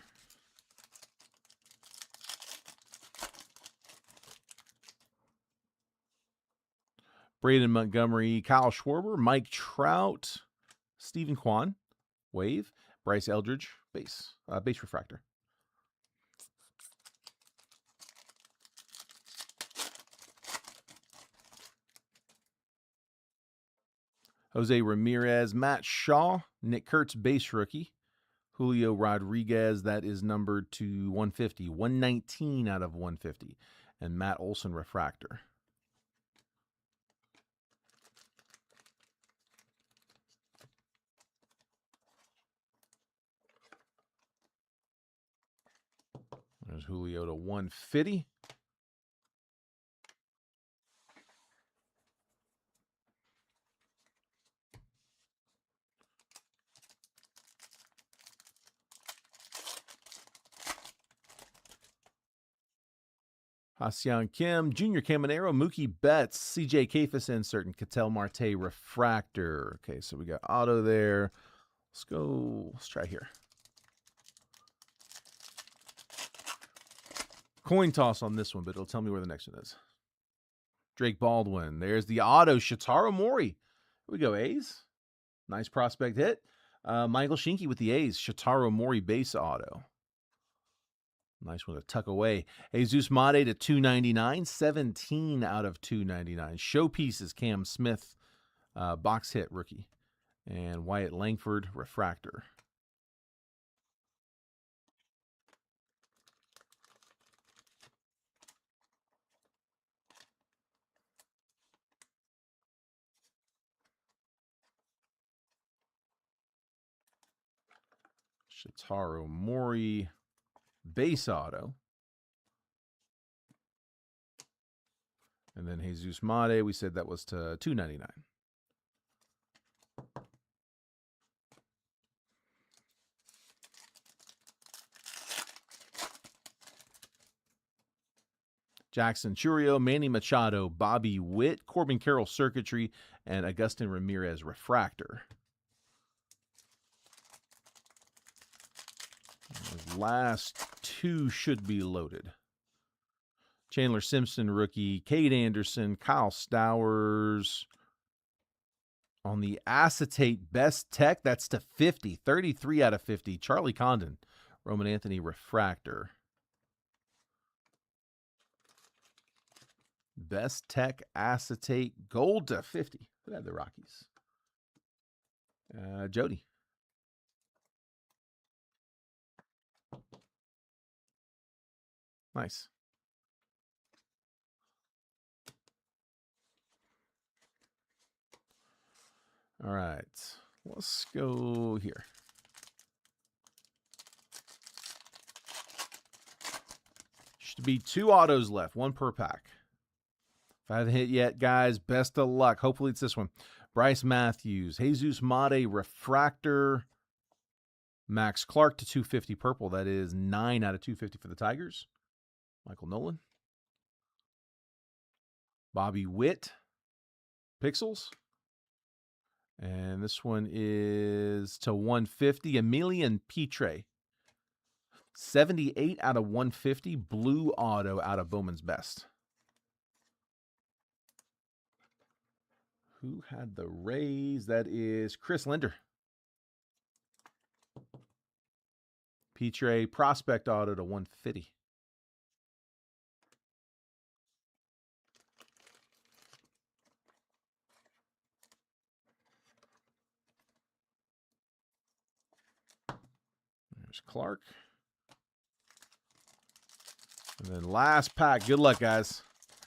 S1: Braden Montgomery, Kyle Schwarber, Mike Trout, Stephen Kwan, wave, Bryce Eldridge, base refractor. Jose Ramirez, Matt Shaw, Nick Kurtz, base rookie. Julio Rodriguez, that is numbered to 150, 119 out of 150. And Matt Olson, refractor. There's Julio to 150. Ha-Seong Kim, Junior Caminero, Mookie Betts, CJ Kafis insert, and Ketel Marte refractor. Okay, so we got auto there. Let's try here. Coin toss on this one, but it'll tell me where the next one is. Drake Baldwin. There's the auto. Shitaro Mori. Here we go, A's. Nice prospect hit. Michael Shinky with the A's. Shitaro Mori base auto. Nice one to tuck away. Jesus Mate to 299. 17 out of 299. Showpieces Cam Smith. Box hit rookie. And Wyatt Langford refractor. Shitaro Mori base auto. And then Jesus Mate, we said that was to 299. Jackson Churio, Manny Machado, Bobby Witt, Corbin Carroll circuitry, and Agustin Ramirez refractor. Those last 2 should be loaded. Chandler Simpson rookie, Cade Anderson, Kyle Stowers. On the acetate best tech, that's to 50, 33 out of 50. Charlie Condon, Roman Anthony refractor. Best tech acetate gold to 50. Who had the Rockies? Jody. Nice. All right. Let's go here. Should be 2 autos left, 1 per pack. If I haven't hit yet, guys, best of luck. Hopefully it's this one. Bryce Matthews, Jesus Mate refractor. Max Clark to 250 purple. That is 9 out of 250 for the Tigers. Michael Nolan. Bobby Witt. Pixels. And this one is to 150. Emilian Petre. 78 out of 150. Blue auto out of Bowman's Best. Who had the Rays? That is Chris Linder. Petre prospect auto to 150. There's Clark. And then last pack. Good luck, guys.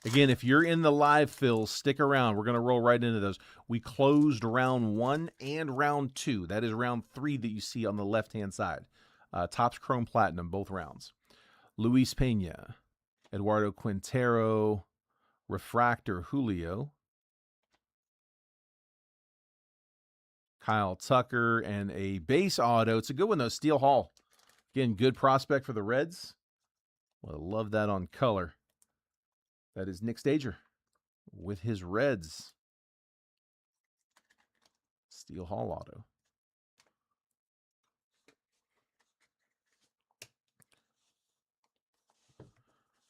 S1: Again, if you're in the live fills, stick around. We're going to roll right into those. We closed round 1 and round 2. That is round 3 that you see on the left-hand side. Topps Chrome Platinum, both rounds. Luis Pena, Eduardo Quintero, Refractor Julio, Kyle Tucker, and a base auto. It's a good one, though. Steele Hall. Again, good prospect for the Reds. Well, I love that on color. That is Nick Stager with his Reds. Steele Hall auto.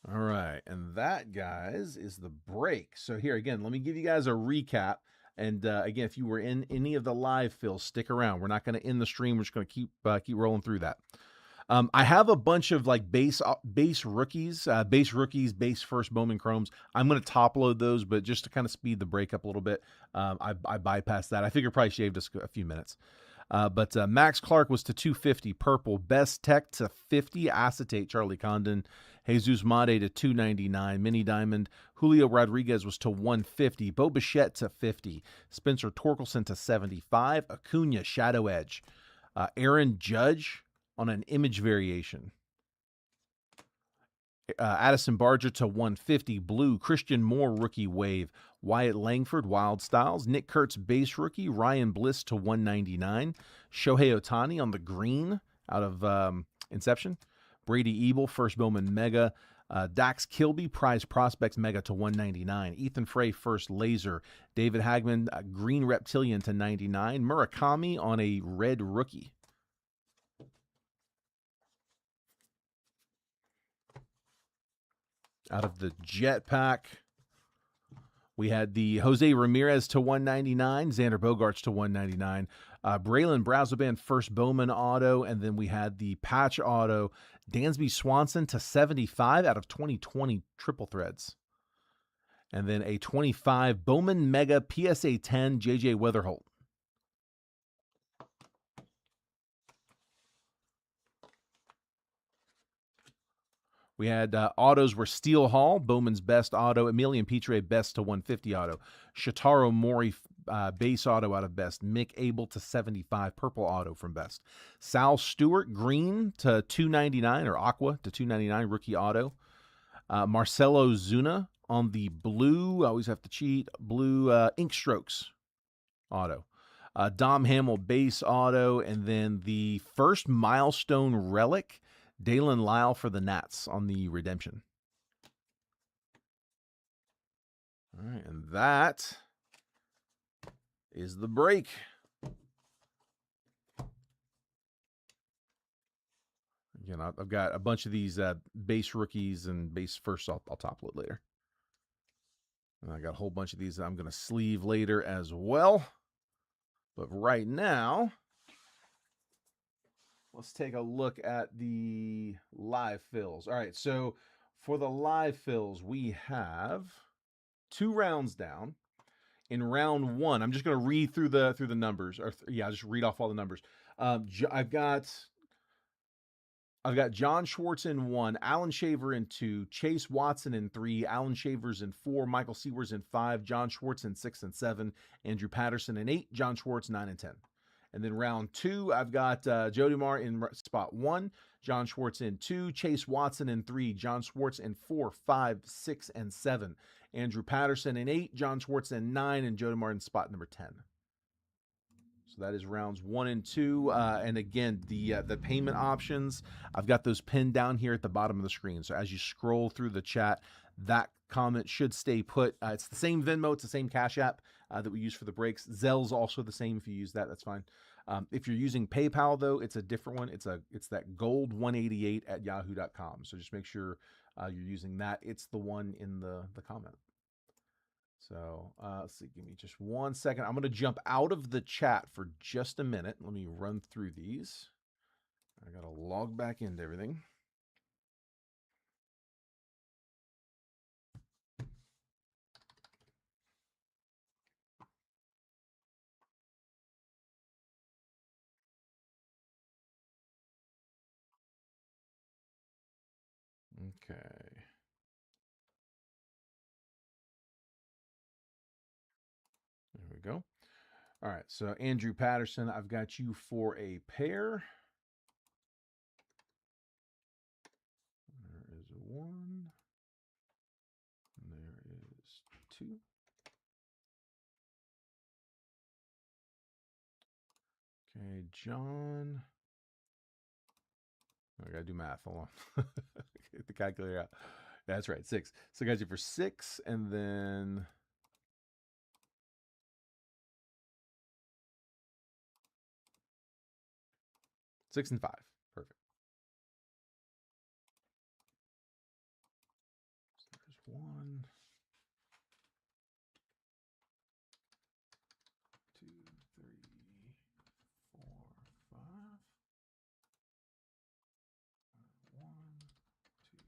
S1: All right, and that, guys, is the break. So here, again, let me give you guys a recap. And again, if you were in any of the live fills, stick around. We're not going to end the stream. We're just going to keep rolling through that. I have a bunch of like base rookies, base first Bowman Chromes. I'm going to top load those, but just to kind of speed the break up a little bit, I bypassed that. I figure probably shaved us a few minutes. But Max Clark was to 250 purple, Best Tech to 50 acetate Charlie Condon, Jesus Mate to 299 mini diamond, Julio Rodriguez was to 150, Bo Bichette to 50, Spencer Torkelson to 75, Acuna Shadow Edge, Aaron Judge on an image variation. Addison Barger to 150, blue, Christian Moore rookie wave, Wyatt Langford wild styles, Nick Kurtz base rookie, Ryan Bliss to 199, Shohei Ohtani on the green out of Inception, Brady Ebel first Bowman mega, Dax Kilby prize prospects mega to 199, Ethan Frey first laser, David Hagman green reptilian to 99, Murakami on a red rookie. Out of the Jet Pack, we had the Jose Ramirez to 199, Xander Bogaerts to 199, Braylon Brazoban first Bowman auto, and then we had the patch auto, Dansby Swanson to 75 out of 2020 triple threads. And then a 25 Bowman Mega PSA 10 JJ Weatherholt. We had autos were Steele Hall, Bowman's best auto, Emilian Petre best to 150 auto, Shotaro Mori base auto out of best, Mick Abel to 75 purple auto from best, Sal Stewart green to 299 or aqua to 299 rookie auto, Marcelo Zuna on the blue, I always have to cheat, blue ink strokes auto. Dom Hamill base auto, and then the first milestone relic, Dalen Lyle for the Nats on the redemption. All right, and that is the break. Again, I've got a bunch of these base rookies and base firsts I'll top load later. And I got a whole bunch of these that I'm going to sleeve later as well. But right now, let's take a look at the live fills. All right, so for the live fills, we have 2 rounds down. In round 1, I'm just going to read through the numbers. I'll just read off all the numbers. I've got John Schwartz in 1, Alan Shaver in 2, Chase Watson in 3, Alan Shavers in 4, Michael Sewers in 5, John Schwartz in 6 and 7, Andrew Patterson in 8, John Schwartz 9 and 10. And then round 2, I've got Jody Marr in spot 1, John Schwartz in 2, Chase Watson in 3, John Schwartz in 4, 5, 6, and 7, Andrew Patterson in 8, John Schwartz in 9, and Jody Marr in spot number 10. So that is rounds 1 and 2. And again, the payment options, I've got those pinned down here at the bottom of the screen. So as you scroll through the chat, that comment should stay put. It's the same Venmo, it's the same Cash App that we use for the breaks. Zelle's also the same. If you use that, that's fine. If you're using PayPal, though, it's a different one. It's that gold188@yahoo.com. So just make sure you're using that. It's the one in the comment. So let's see, give me just 1 second. I'm going to jump out of the chat for just a minute. Let me run through these. I got to log back into everything. Okay. There we go. All right, so Andrew Patterson, I've got you for a pair. There is 1. And there is 2. Okay, John. I gotta do math. Hold on. Get the calculator out. That's right, 6. So I got you for 6, and then 6 and 5. Perfect. So there's 1, 2, 3, 4, 5. 1, 2.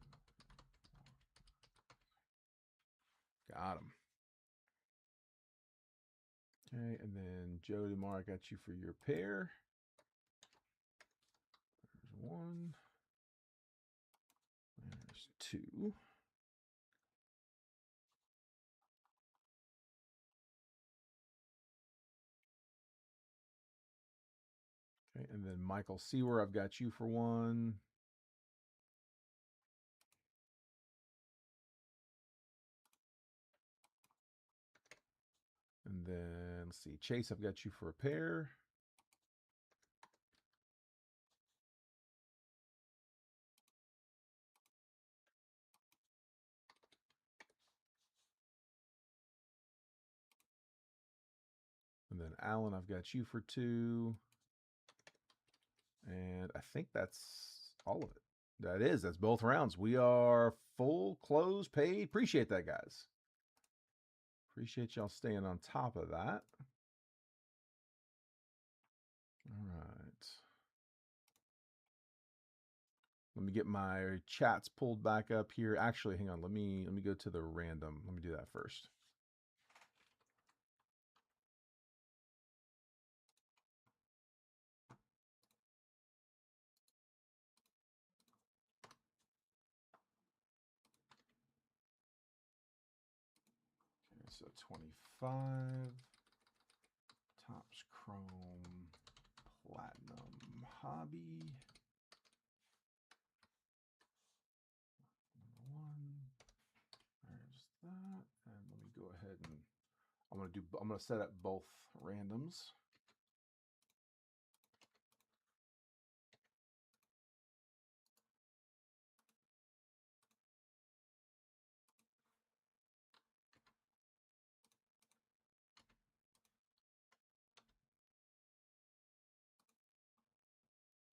S1: Got him. Okay, and then Joe DeMar, I got you for your pair. There's 1. There's 2. Okay, and then Michael Sewer, I've got you for 1. And then, let's see, Chase, I've got you for a pair. And then Alan, I've got you for 2. And I think that's all of it. That's both rounds. We are full, close, paid. Appreciate that, guys. Appreciate y'all staying on top of that. All right. Let me get my chats pulled back up here. Actually, hang on. Let me go to the random. Let me do that first. Okay, so 25. Topps Chrome Platinum Hobby. 1. There's that. And let me go ahead and I'm gonna set up both randoms.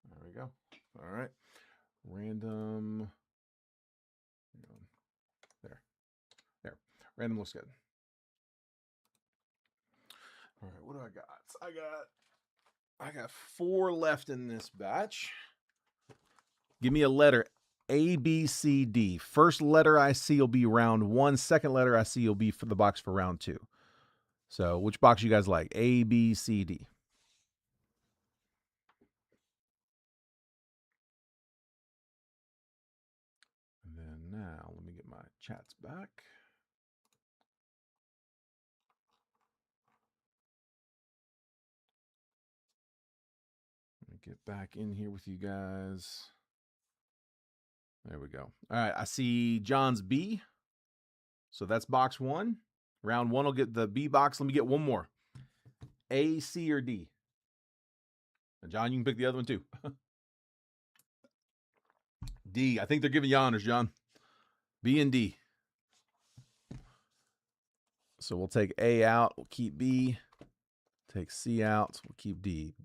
S1: There we go. All right. Random. There. Random looks good. All right. What do I got? I got 4 left in this batch. Give me a letter A, B, C, D. First letter I see will be round 1. Second letter I see will be for the box for round 2. So which box you guys like? A, B, C, D. And then now let me get my chats back. Let me get back in here with you guys. There we go. All right, I see John's B. So that's box 1. Round 1 will get the B box. Let me get one more. A, C, or D? And John, you can pick the other one too. D. I think they're giving you honors, John. B and D. So we'll take A out. We'll keep B. Take C out. We'll keep D.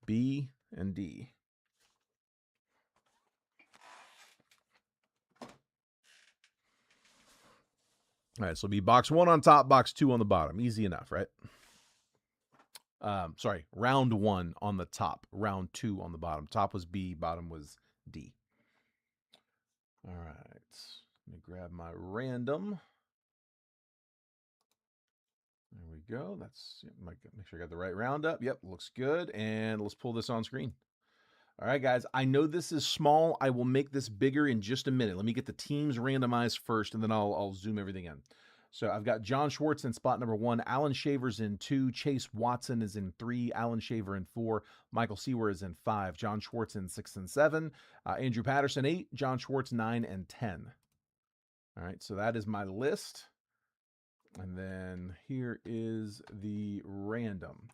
S1: B and D. All right, so it'll be box 1 on top, box 2 on the bottom. Easy enough, right? Sorry, round 1 on the top, round 2 on the bottom. Top was B, bottom was D. All right, let me grab my random. There we go. That's make sure I got the right roundup. Yep, looks good. And let's pull this on screen. All right, guys. I know this is small. I will make this bigger in just a minute. Let me get the teams randomized first, and then I'll zoom everything in. So I've got John Schwartz in spot number 1. Alan Shaver's in 2. Chase Watson is in 3. Alan Shaver in 4. Michael Sewer is in 5. John Schwartz in 6 and 7. Andrew Patterson 8. John Schwartz 9 and 10. All right, so that is my list. And then here is the random.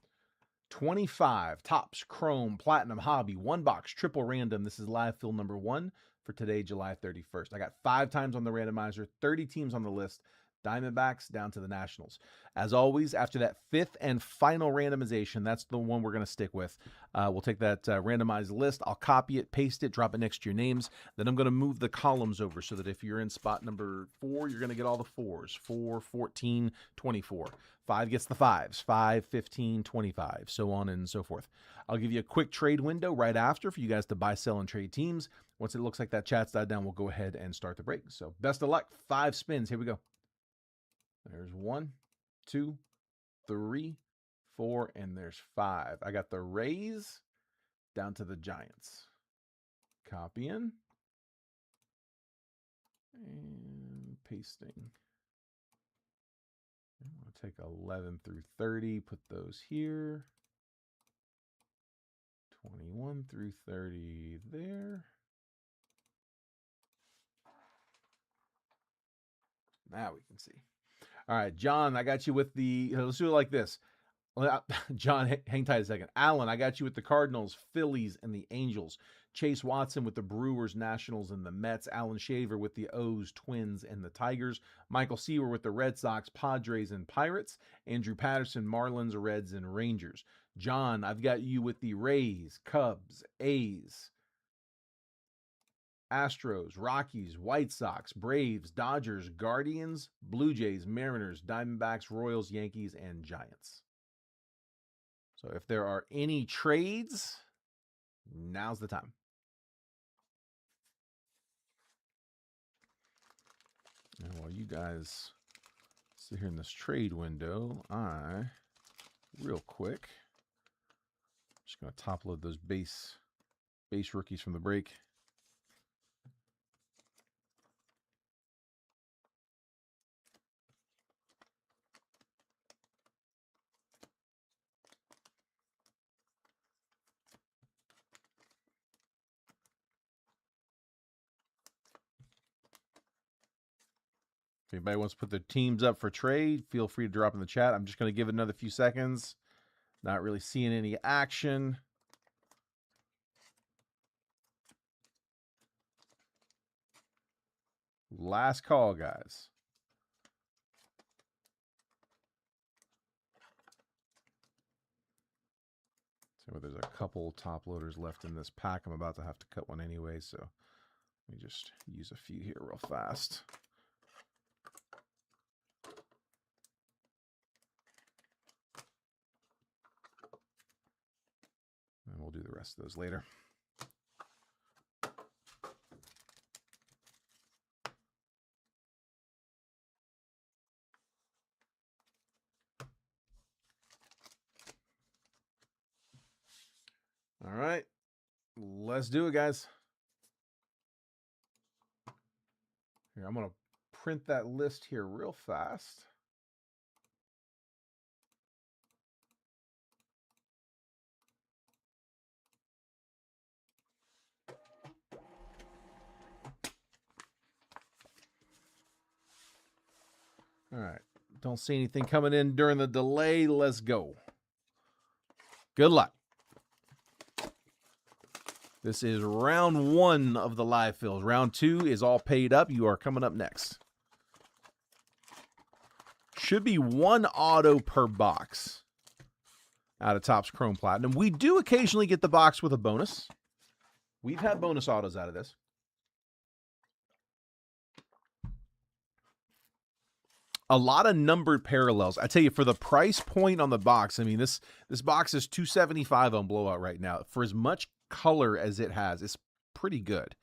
S1: 25, Topps, Chrome, Platinum, Hobby, 1 box, triple random. This is live fill number 1 for today, July 31st. I got 5 times on the randomizer, 30 teams on the list, Diamondbacks down to the Nationals. As always, after that 5th and final randomization, that's the one we're going to stick with. We'll take that randomized list. I'll copy it, paste it, drop it next to your names. Then I'm going to move the columns over so that if you're in spot number 4, you're going to get all the 4s. 4, 14, 24. 5 gets the 5s. 5, 15, 25, so on and so forth. I'll give you a quick trade window right after for you guys to buy, sell, and trade teams. Once it looks like that chat's died down, we'll go ahead and start the break. So best of luck. 5 spins. Here we go. There's 1, 2, 3, 4, and there's 5. I got the Rays down to the Giants. Copying and pasting. I'm going to take 11 through 30, put those here. 21 through 30 there. Now we can see. All right, John, I got you with the, let's do it like this. John, hang tight a second. Alan, I got you with the Cardinals, Phillies, and the Angels. Chase Watson with the Brewers, Nationals, and the Mets. Alan Shaver with the O's, Twins, and the Tigers. Michael Sewer with the Red Sox, Padres, and Pirates. Andrew Patterson, Marlins, Reds, and Rangers. John, I've got you with the Rays, Cubs, A's, Astros, Rockies, White Sox, Braves, Dodgers, Guardians, Blue Jays, Mariners, Diamondbacks, Royals, Yankees, and Giants. So if there are any trades, now's the time. And while you guys sit here in this trade window, I, real quick, just going to top load those base rookies from the break. If anybody wants to put their teams up for trade, feel free to drop in the chat. I'm just going to give it another few seconds. Not really seeing any action. Last call, guys. So there's a couple top loaders left in this pack. I'm about to have to cut one anyway, so let me just use a few here real fast. And we'll do the rest of those later. All right, let's do it, guys. Here, I'm going to print that list here real fast. All right, don't see anything coming in during the delay. Let's go. Good luck. This is round 1 of the live fills. Round 2 is all paid up. You are coming up next. Should be 1 auto per box out of Topps Chrome Platinum. We do occasionally get the box with a bonus. We've had bonus autos out of this. A lot of numbered parallels. I tell you, for the price point on the box, I mean, this box is $275 on Blowout right now. For as much color as it has, it's pretty good.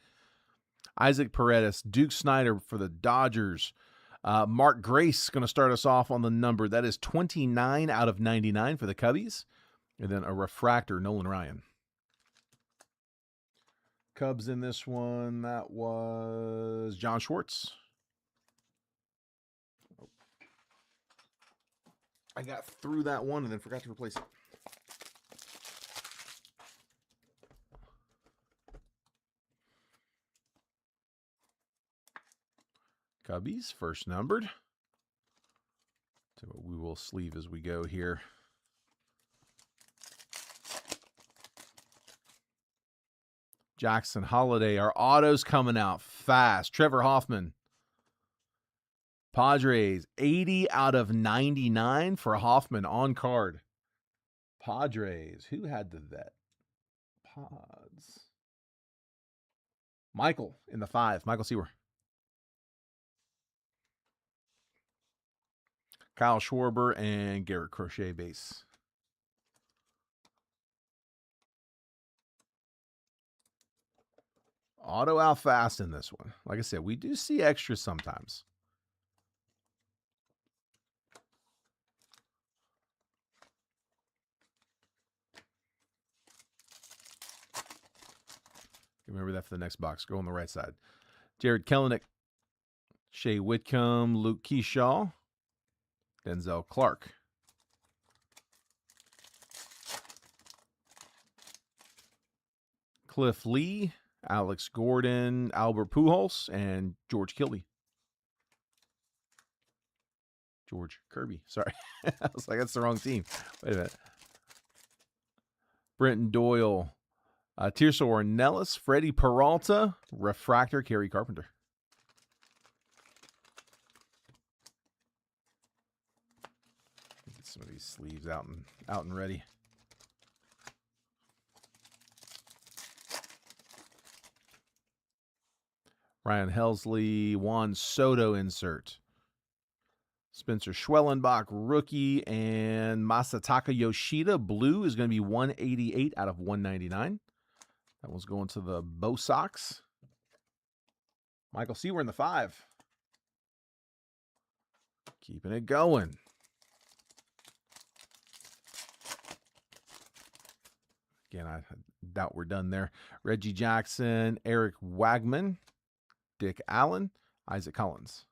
S1: Isaac Paredes, Duke Snider for the Dodgers. Mark Grace going to start us off on the number. That is 29 out of 99 for the Cubbies. And then a refractor, Nolan Ryan. Cubs in this one, that was John Schwartz. I got through that one and then forgot to replace it. Cubbies, first numbered. So we will sleeve as we go here. Jackson Holiday, our auto's coming out fast. Trevor Hoffman. Padres, 80 out of 99 for Hoffman on card. Padres, who had the vet? Pods. Michael in the 5, Michael Seawer. Kyle Schwarber and Garrett Crochet base. Auto out fast in this one. Like I said, we do see extras sometimes. Remember that for the next box. Go on the right side. Jared Kelenic, Shea Whitcomb, Luke Keyshaw, Denzel Clark. Cliff Lee, Alex Gordon, Albert Pujols, and George Kilby. George Kirby, sorry. I was like, that's the wrong team. Wait a minute. Brenton Doyle, Tirso Ornelas, Freddie Peralta, Refractor, Kerry Carpenter. Get some of these sleeves out and ready. Ryan Helsley, Juan Soto insert. Spencer Schwellenbach, rookie, and Masataka Yoshida, blue, is going to be 188 out of 199. That one's going to the Bo Sox. Michael Seawer in the 5. Keeping it going. Again, I doubt we're done there. Reggie Jackson, Eric Wagman, Dick Allen, Isaac Collins.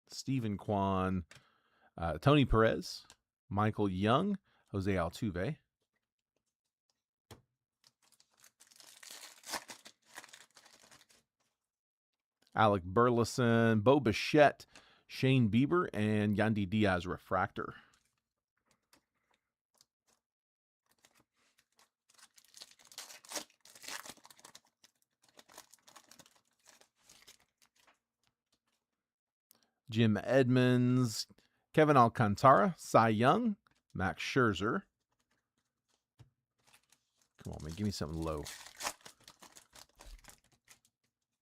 S1: Stephen Kwan, Tony Perez, Michael Young, Jose Altuve. Alec Burleson, Bo Bichette, Shane Bieber, and Yandy Diaz refractor. Jim Edmonds, Kevin Alcantara, Cy Young, Max Scherzer. Come on, man, give me something low.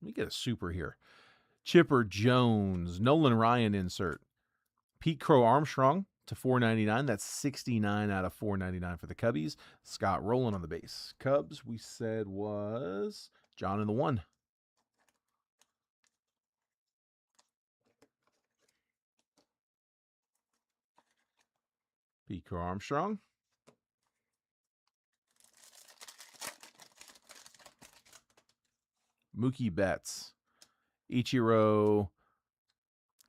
S1: Let me get a super here. Chipper Jones, Nolan Ryan insert. Pete Crow Armstrong to $4.99. That's 69 out of $4.99 for the Cubbies. Scott Rowland on the base. Cubs, we said, was John in the 1. Pete Crow Armstrong. Mookie Betts. Ichiro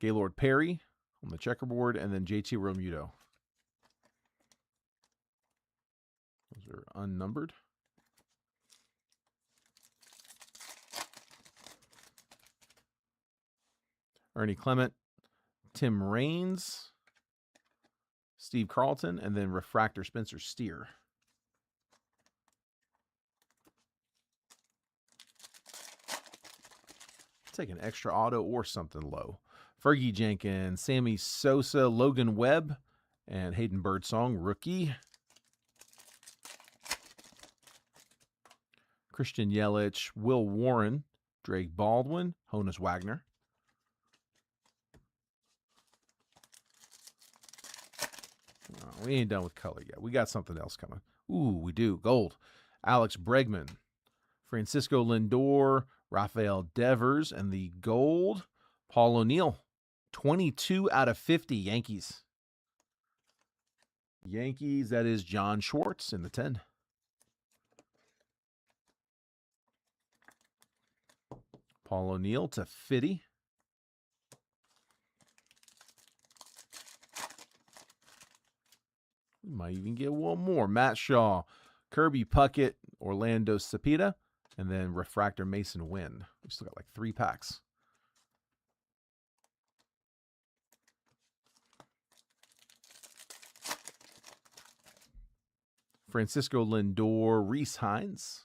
S1: Gaylord Perry on the checkerboard, and then JT Realmuto. Those are unnumbered. Ernie Clement, Tim Raines, Steve Carlton, and then refractor Spencer Steer. Take an extra auto or something low. Fergie Jenkins, Sammy Sosa, Logan Webb, and Hayden Birdsong, rookie. Christian Yelich, Will Warren, Drake Baldwin, Honus Wagner. Oh, we ain't done with color yet. We got something else coming. Ooh, we do. Gold. Alex Bregman, Francisco Lindor, Rafael Devers, and the gold, Paul O'Neill. 22 out of 50 Yankees. Yankees, that is John Schwartz in the 10. Paul O'Neill to 50. We might even get one more. Matt Shaw, Kirby Puckett, Orlando Cepeda, and then Refractor Mason Wynn. We still got like 3 packs. Francisco Lindor, Reese Hines,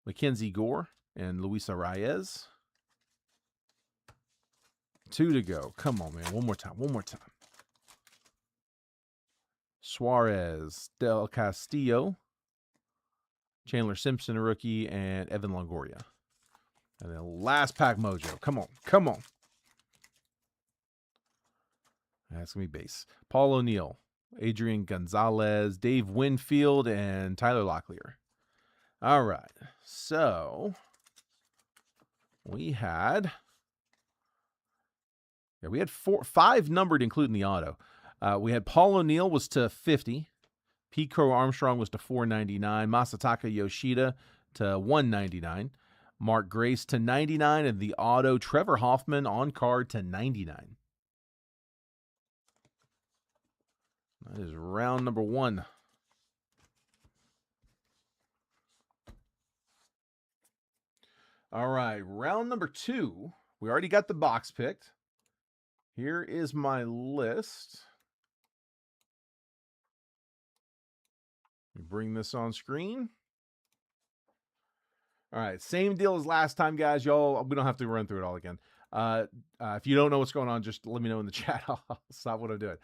S1: Mackenzie Gore, and Luis Arraez. 2 to go. Come on, man. One more time. One more time. Suarez, Del Castillo, Chandler Simpson, a rookie, and Evan Longoria. And then last pack mojo. Come on. Come on. That's going to be base. Paul O'Neill, Adrian Gonzalez, Dave Winfield, and Tyler Locklear. All right. So we had 5 numbered, including the auto. We had Paul O'Neill was to 50. Pete Crow Armstrong was to 499. Masataka Yoshida to 199. Mark Grace to 99. And the auto, Trevor Hoffman on card to 99. That is round number 1. All right, round number 2. We already got the box picked. Here is my list. Let me bring this on screen. All right, same deal as last time, guys. Y'all, we don't have to run through it all again. If you don't know what's going on, just let me know in the chat. I'll stop what I'm doing.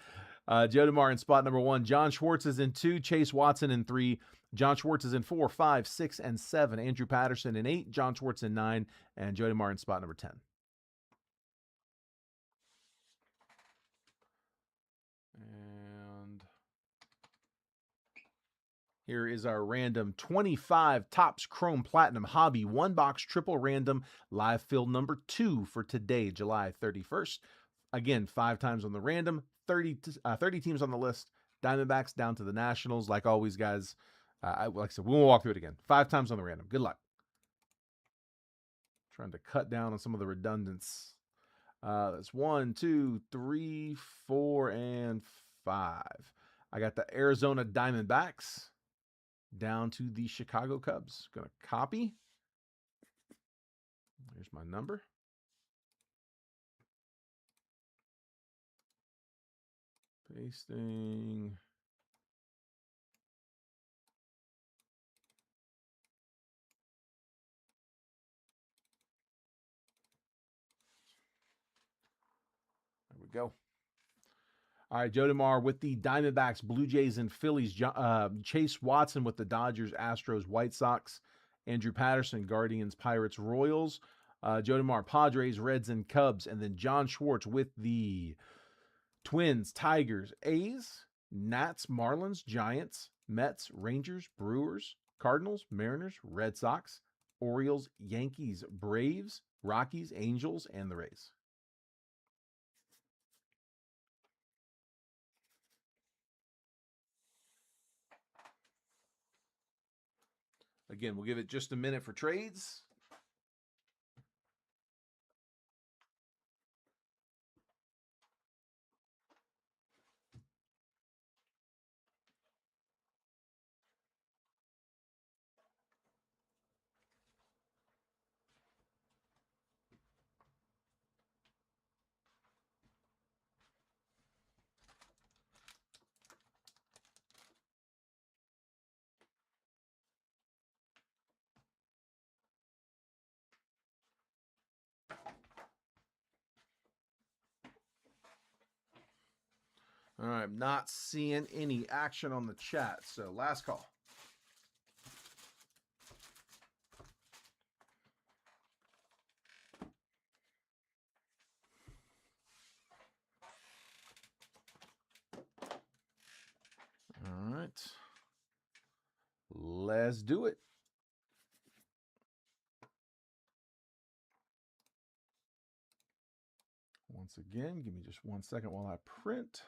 S1: Joe DeMar in spot number 1. John Schwartz is in 2. Chase Watson in 3. John Schwartz is in 4, 5, 6, and 7. Andrew Patterson in 8. John Schwartz in 9. And Joe DeMar in spot number 10. And here is our random 25 Topps Chrome Platinum Hobby 1-box triple random live fill number 2 for today, July 31st. Again, 5 times on the random, 30 teams on the list. Diamondbacks down to the Nationals. Like always, guys, like I said, we won't walk through it again. 5 times on the random. Good luck. Trying to cut down on some of the redundance. That's 1, 2, 3, 4, and 5. I got the Arizona Diamondbacks down to the Chicago Cubs. Going to copy. Here's my number. Pasting. There we go. All right, Joe DeMar with the Diamondbacks, Blue Jays, and Phillies. Chase Watson with the Dodgers, Astros, White Sox. Andrew Patterson, Guardians, Pirates, Royals. Joe DeMar, Padres, Reds, and Cubs. And then John Schwartz with the Twins, Tigers, A's, Nats, Marlins, Giants, Mets, Rangers, Brewers, Cardinals, Mariners, Red Sox, Orioles, Yankees, Braves, Rockies, Angels, and the Rays. Again, we'll give it just a minute for trades. All right, I'm not seeing any action on the chat, so last call. All right, let's do it. Once again, give me just 1 second while I print.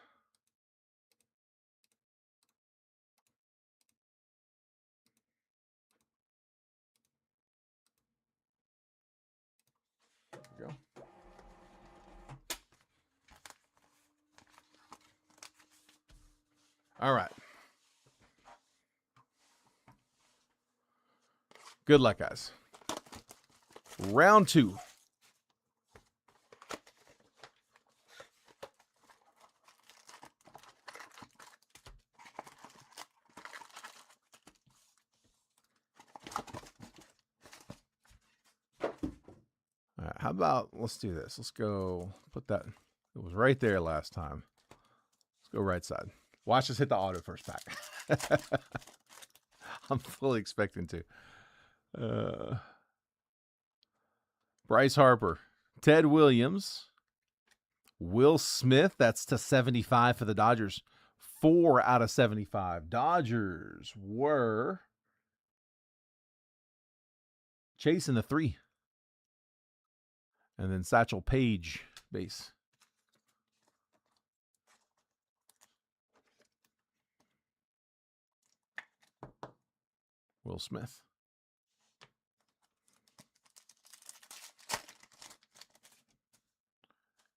S1: All right. Good luck, guys. Round 2. All right, how about, let's do this. Let's go put that, it was right there last time. Let's go right side. Watch us hit the auto first pack. I'm fully expecting to. Bryce Harper, Ted Williams, Will Smith, that's to 75 for the Dodgers. 4 out of 75. Dodgers were chasing the 3. And then Satchel Paige base. Will Smith.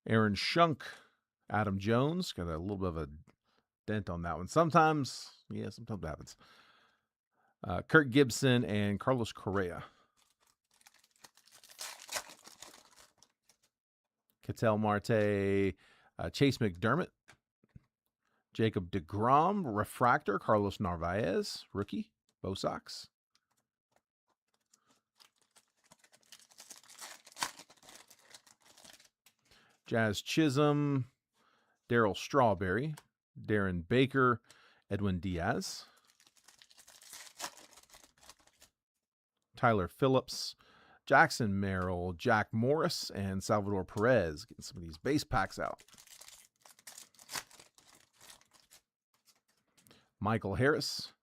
S1: Aaron Schunk, Adam Jones. Got a little bit of a dent on that one. Sometimes it happens. Kirk Gibson and Carlos Correa. Ketel Marte, Chase McDermott. Jacob deGrom, refractor. Carlos Narvaez, rookie. Bo Sox. Jazz Chisholm, Darryl Strawberry, Darren Baker, Edwin Diaz. Tyler Phillips, Jackson Merrill, Jack Morris, and Salvador Perez. Getting some of these base packs out. Michael Harris,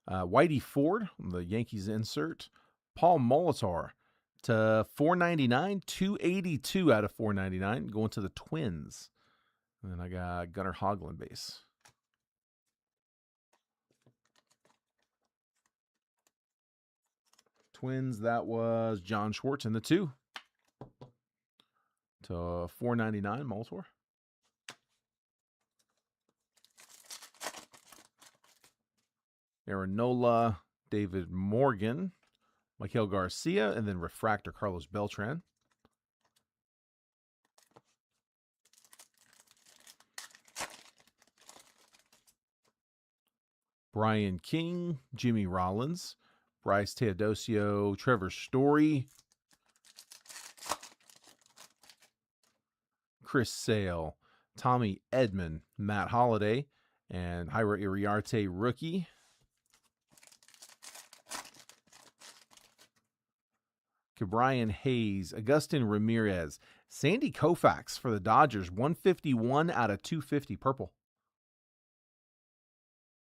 S1: Whitey Ford, the Yankees insert. Paul Molitor to 499, 282 out of 499, going to the Twins. And then I got Gunnar Hoglund base. Twins, that was John Schwartz in the 2. To 499, Molitor. Aaron Nola, David Morgan, Michael Garcia, and then refractor Carlos Beltran. Brian King, Jimmy Rollins, Bryce Teodosio, Trevor Story, Chris Sale, Tommy Edman, Matt Holliday, and Jairo Iriarte rookie. Brian Hayes, Agustin Ramirez, Sandy Koufax for the Dodgers, 151 out of 250 purple.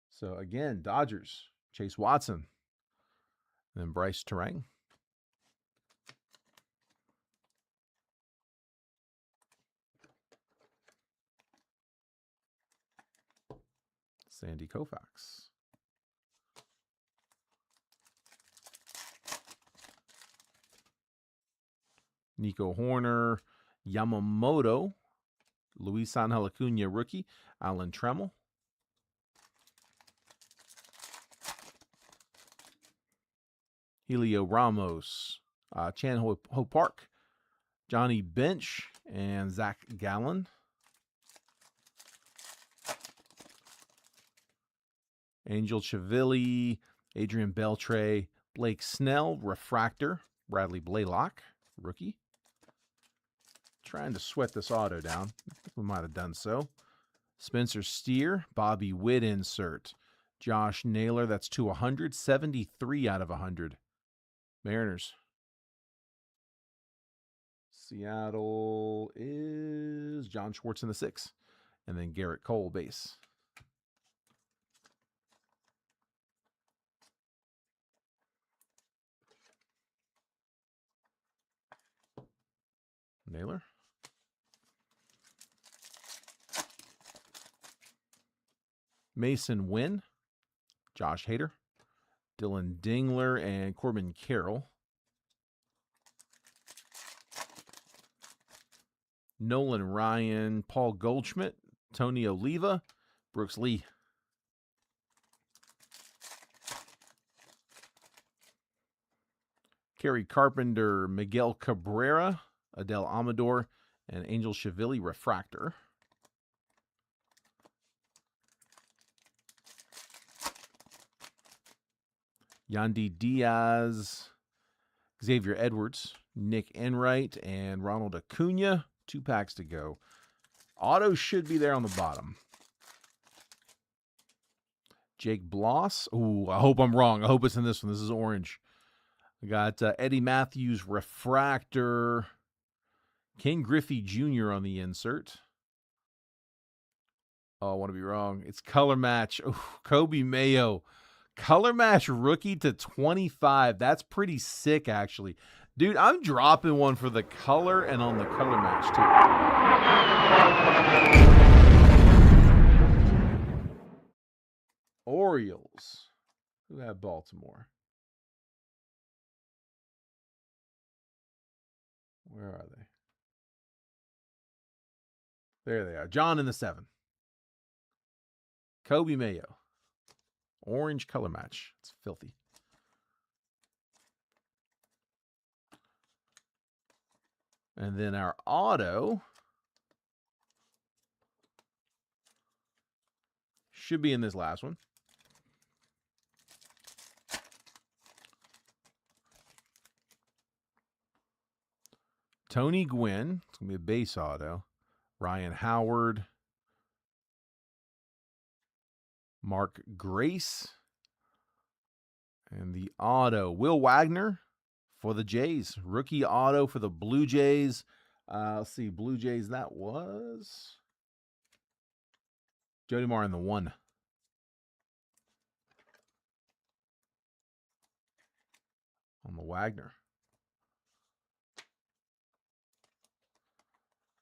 S1: So again, Dodgers, Chase Watson, and then Bryce Terang. Sandy Koufax. Nico Horner, Yamamoto, Luis Angel Acuna rookie, Alan Trammell. Helio Ramos, Chan Ho Park, Johnny Bench, and Zach Gallen. Angel Chivilli, Adrian Beltre, Blake Snell, refractor, Bradley Blaylock, rookie. Trying to sweat this auto down. I think we might have done so. Spencer Steer, Bobby Witt insert. Josh Naylor, that's to 100, 73 out of 100. Mariners. Seattle is John Schwartz in the 6. And then Garrett Cole base. Naylor. Mason Wynn, Josh Hader, Dylan Dingler, and Corbin Carroll. Nolan Ryan, Paul Goldschmidt, Tony Oliva, Brooks Lee. Kerry Carpenter, Miguel Cabrera, Adele Amador, and Angel Chivilli refractor. Yandy Diaz, Xavier Edwards, Nick Enright, and Ronald Acuna. 2 packs to go. Auto should be there on the bottom. Jake Bloss. Ooh, I hope I'm wrong. I hope it's in this one. This is orange. We got Eddie Matthews refractor. Ken Griffey Jr. on the insert. Oh, I want to be wrong. It's color match. Ooh, Kobe Mayo. Color match rookie to 25. That's pretty sick, actually. Dude, I'm dropping one for the color and on the color match, too. Orioles. Who had Baltimore? Where are they? There they are. John in the 7. Kobe Mayo. Orange color match. It's filthy. And then our auto should be in this last one. Tony Gwynn. It's going to be a base auto. Ryan Howard. Mark Grace. And the auto, Will Wagner for the Jays. Rookie auto for the Blue Jays. Let's see, Blue Jays, that was Jody Marr in the 1. On the Wagner.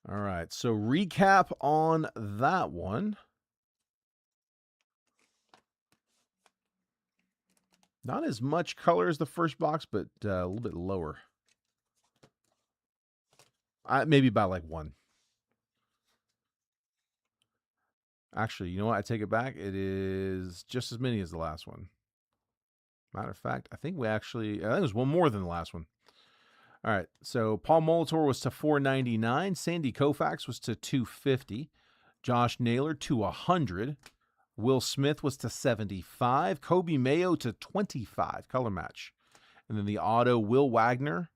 S1: All right, so recap on that one. Not as much color as the first box, but a little bit lower. Maybe by like 1. Actually, you know what? I take it back. It is just as many as the last one. Matter of fact, I think I think it was 1 more than the last one. All right, so Paul Molitor was to $4.99. Sandy Koufax was to $2.50. Josh Naylor to $100. Will Smith was to $75. Kobe Mayo to $25. Color match. And then the auto, Will Wagner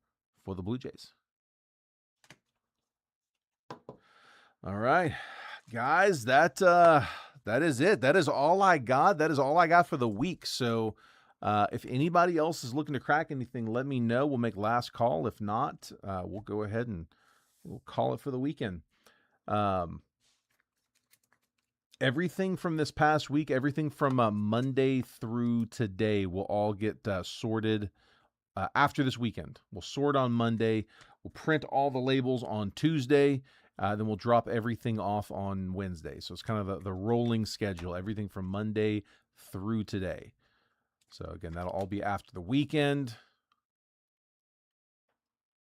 S1: for the Blue Jays. All right, guys, that is it. That is all I got. That is all I got for the week. So if anybody else is looking to crack anything, let me know. We'll make last call. If not, we'll go ahead and we'll call it for the weekend. Everything from this past week, everything from Monday through today will all get sorted after this weekend. We'll sort on Monday. We'll print all the labels on Tuesday. Then we'll drop everything off on Wednesday. So it's kind of the rolling schedule, everything from Monday through today. So again, that'll all be after the weekend.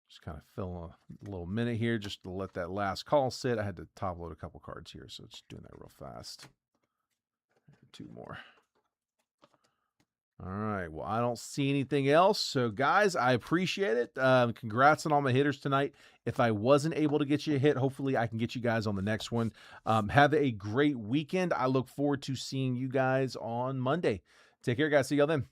S1: Just kind of fill a little minute here just to let that last call sit. I had to top load a couple cards here, so just doing that real fast. 2 more. All right. Well, I don't see anything else. So, guys, I appreciate it. Congrats on all my hitters tonight. If I wasn't able to get you a hit, hopefully I can get you guys on the next one. Have a great weekend. I look forward to seeing you guys on Monday. Take care, guys. See y'all then.